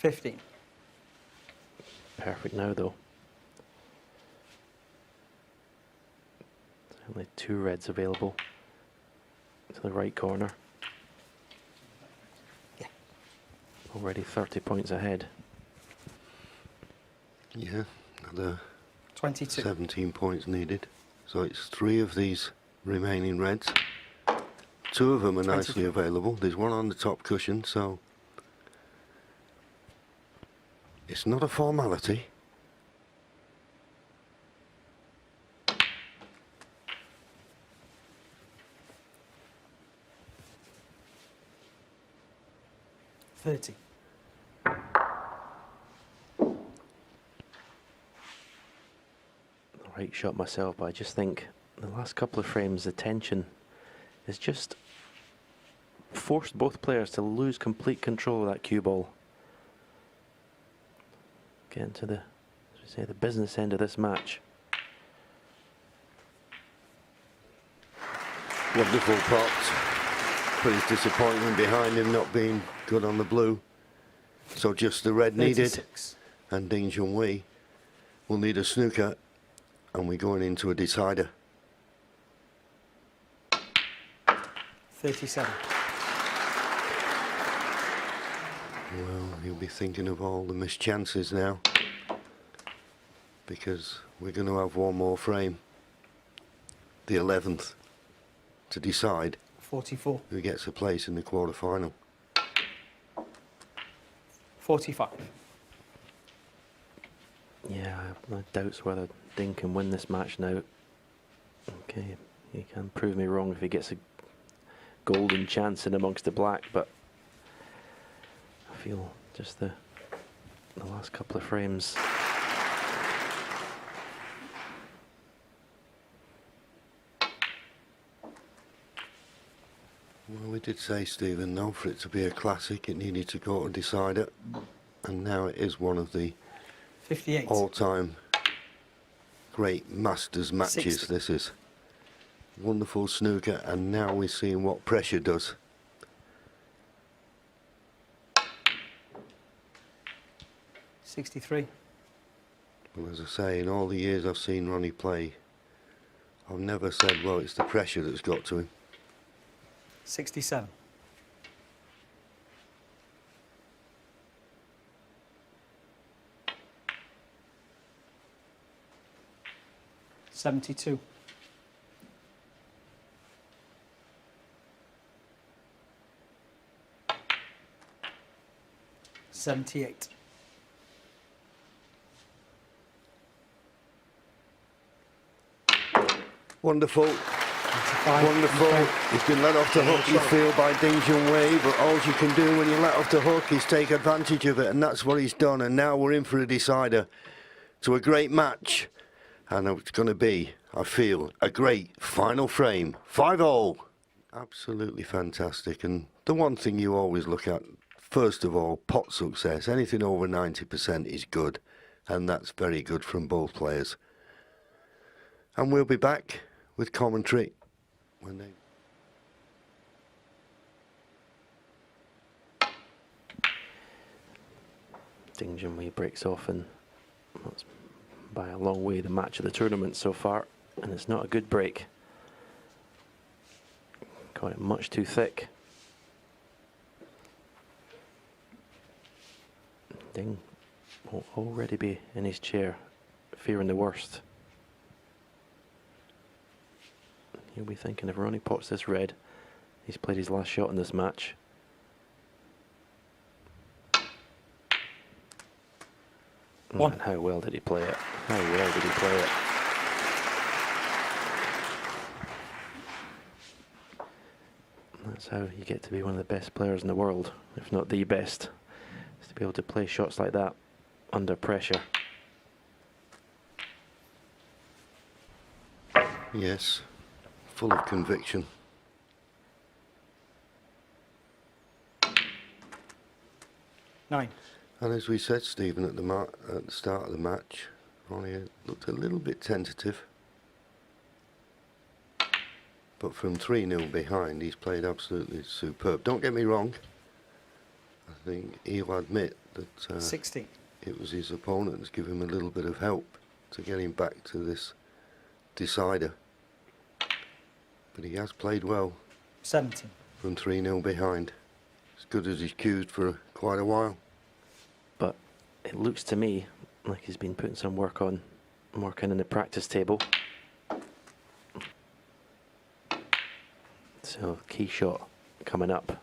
$15. Perfect now though. There's only 2 reds available to the right corner. Yeah. Already 30 points ahead. Yeah, another 22. 17 points needed. So it's 3 of these remaining reds. 2 of them are nicely 22. available. There's one on the top cushion, so it's not a formality. $30. Right shot myself, but I just think the last couple of frames, the tension has just forced both players to lose complete control of that cue ball. Get into the, as we say, the business end of this match. Wonderful pot. But his disappointment behind him not being good on the blue. So just the red needed. 36. And Ding Junhui will need a snooker. And we're going into a decider. 37. Well, he'll be thinking of all the missed chances now. Because we're going to have one more frame. The 11th. To decide 44. who gets a place in the quarter-final. 45. Yeah, I have my doubts whether Ding can win this match now. Okay, he can prove me wrong if he gets a golden chance in amongst the black, but I feel just the last couple of frames. Well, we did say, Stephen, though, for it to be a classic, it needed to go to decider. And now it is one of the 58. all-time great Masters matches. 60. This is wonderful snooker, and now we're seeing what pressure does. $63. Well, as I say, in all the years I've seen Ronnie play, I've never said, well, it's the pressure that's got to him. 67. $72. 78. Wonderful. 95. Wonderful. He's been let off the hook, you feel, by Ding Junhui, but all you can do when you let off the hook is take advantage of it, and that's what he's done. And now we're in for a decider to a great match, and it's going to be, I feel, a great final frame. 5-all. Absolutely fantastic. And the one thing you always look at, first of all, pot success. Anything over 90% is good, and that's very good from both players. And we'll be back with commentary when they... Ding Junhui breaks off, and that's by a long way the match of the tournament so far, and it's not a good break. Got it much too thick. Ding will already be in his chair, fearing the worst. He'll be thinking if Ronnie pots this red, he's played his last shot in this match. One. And how well did he play it? How well did he play it? That's how you get to be one of the best players in the world, if not the best, is to be able to play shots like that under pressure. Yes, full of conviction. Nine. And as we said, Stephen, at the start of the match, Ronnie looked a little bit tentative. But from 3-0 behind, he's played absolutely superb. Don't get me wrong. I think he'll admit that 60. it was his opponents give him a little bit of help to get him back to this decider. But he has played well 70. from 3-0 behind. As good as he's cued for quite a while. But it looks to me like he's been putting some working in the practice table. So, key shot coming up.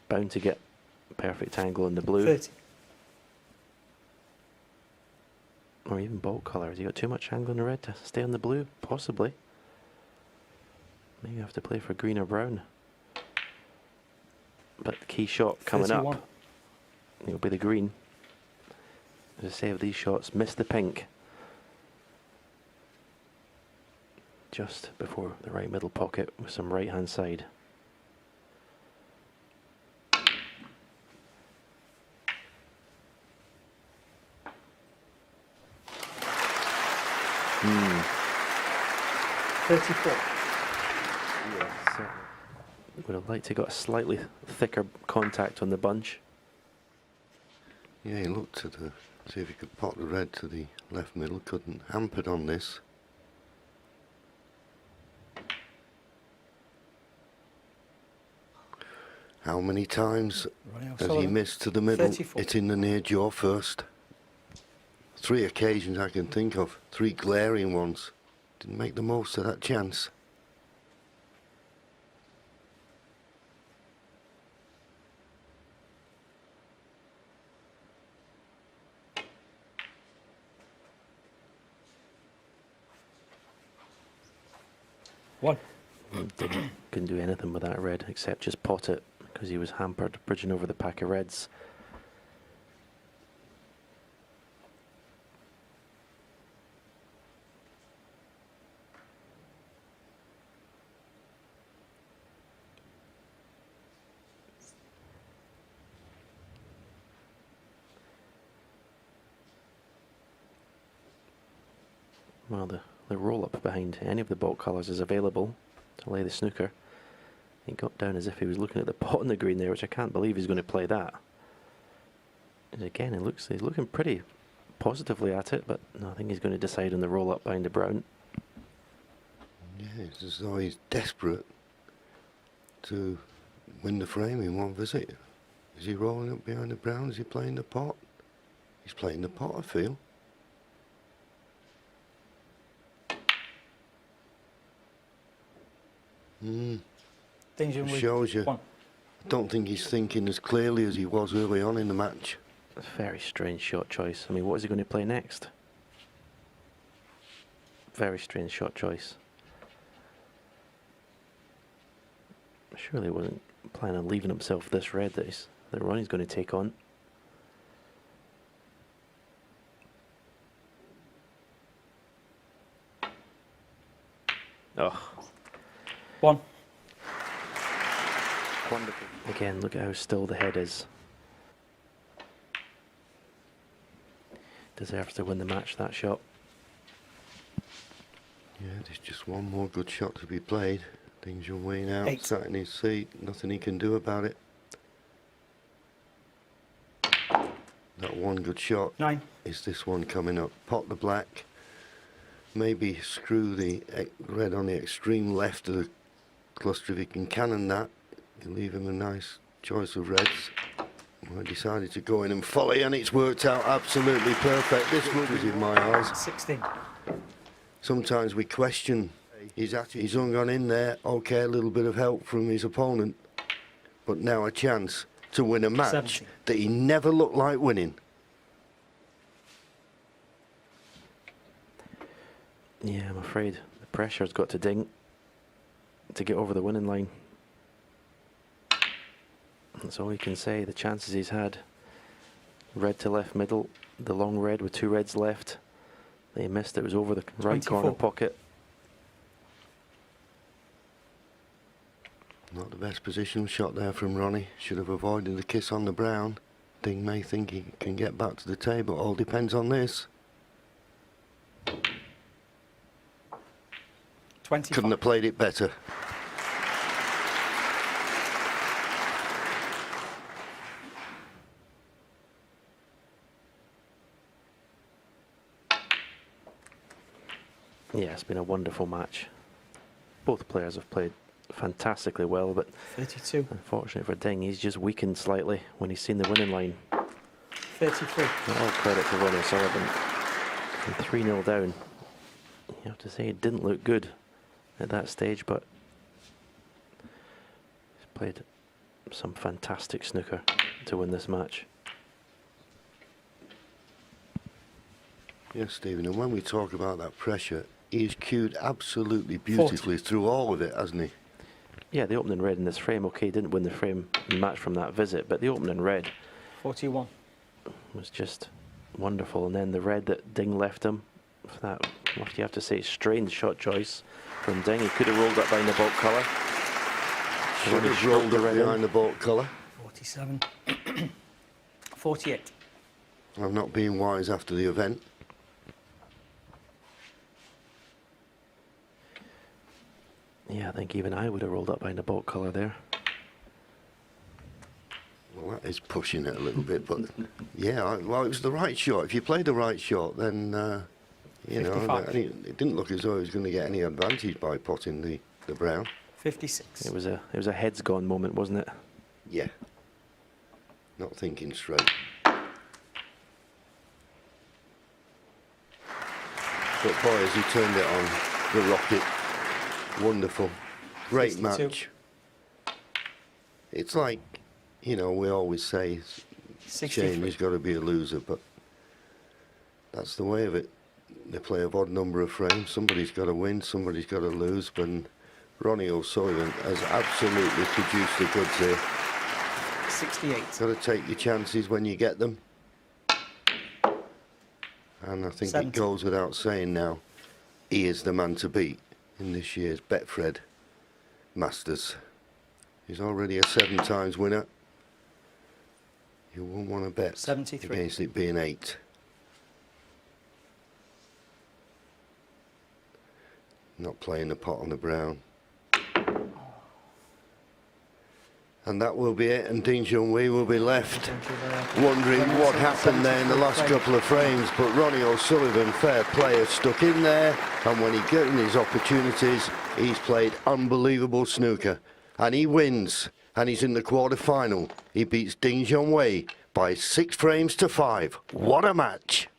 Bound to get perfect angle in the blue. 30. Or even bolt colour. Has he got too much angle in the red to stay on the blue? Possibly. Maybe have to play for green or brown. But the key shot coming 31. up. It'll be the green. As I say of these shots, miss the pink. just before the right middle pocket with some right hand side. Hmm. 34. So would have liked to got a slightly thicker contact on the bunch. Yeah, he looked to see if he could pot the red to the left middle. Couldn't. Hampered on this. How many times Ronnie has he O'Sullivan. missed to the middle, 34. hitting the near jaw first? 3 occasions I can think of, 3 glaring ones. Didn't make the most of that chance. One. Couldn't do anything with that red except just pot it because he was hampered bridging over the pack of reds. Well, the roll-up behind any of the baulk colours is available to lay the snooker. He got down as if he was looking at the pot on the green there, which I can't believe he's going to play that. And again, he's looking pretty positively at it, but no, I think he's going to decide on the roll-up behind the brown. Yeah, it's as though he's desperate to win the frame in one visit. Is he rolling up behind the brown? Is he playing the pot? He's playing the pot, I feel. Shows you. One. I don't think he's thinking as clearly as he was early on in the match. A very strange shot choice. I mean, what is he going to play next? Very strange shot choice. Surely he wasn't planning on leaving himself this red that Ronnie's going to take on. Oh. One. Wonderful. Again, look at how still the head is. Deserves to win the match, that shot. Yeah, there's just one more good shot to be played. Junhui now, 8. sat in his seat. Nothing he can do about it. That one good shot 9. is this one coming up. Pot the black. Maybe screw the red on the extreme left of the cluster if he can cannon that. You leave him a nice choice of reds. I decided to go in and volley, and it's worked out absolutely perfect. This one was in my eyes. 16. Sometimes we question he's hung on in there. Okay, a little bit of help from his opponent, but now a chance to win a match 17. that he never looked like winning. Yeah, I'm afraid the pressure's got to Ding to get over the winning line. That's all you can say. The chances he's had. Red to left middle, the long red with 2 reds left. They missed, it was over the right 24. corner pocket. Not the best positional shot there from Ronnie. Should have avoided the kiss on the brown. Ding may think he can get back to the table. All depends on this. 25. Couldn't have played it better. Yeah, it's been a wonderful match. Both players have played fantastically well, but 32. unfortunately for Ding, he's just weakened slightly when he's seen the winning line. 33. All credit to Ronnie O'Sullivan. From 3-0 down, you have to say it didn't look good at that stage, but he's played some fantastic snooker to win this match. Yes, Stephen, and when we talk about that pressure, he's cued absolutely beautifully 40. through all of it, hasn't he? Yeah, the opening red in this frame, okay, didn't win the frame match from that visit, but the opening red 41. was just wonderful. And then the red that Ding left him for that, you have to say, strange shot choice from Ding. He could have rolled up behind the baulk colour. Should have rolled up behind the baulk colour. 47. 48. I'm not being wise after the event. Yeah, I think even I would have rolled up behind the baulk colour there. Well, that is pushing it a little bit, but yeah, well, it was the right shot. If you play the right shot, then, you know, 55. it didn't look as though he was going to get any advantage by potting the brown. 56. It was a heads gone moment, wasn't it? Yeah. Not thinking straight. But boy, as he turned it on, the rocket, wonderful. Great 62. match. It's like, you know, we always say, 63. shame he's got to be a loser, but that's the way of it. They play a odd number of frames. Somebody's got to win, somebody's got to lose, but Ronnie O'Sullivan has absolutely produced the goods here. 68. Got to take your chances when you get them. And I think 70. it goes without saying now, he is the man to beat in this year's Betfred Masters. He's already a 7 times winner. You wouldn't want to bet 73. against it being 8. Not playing the pot on the brown. And that will be it, and Dean Junhui will be left wondering what happened there in the last couple of frames. But Ronnie O'Sullivan, fair player, stuck in there, and when he got in his opportunities, he's played unbelievable snooker. And he wins, and he's in the quarter-final. He beats Dean Junhui by 6 frames to 5. What a match!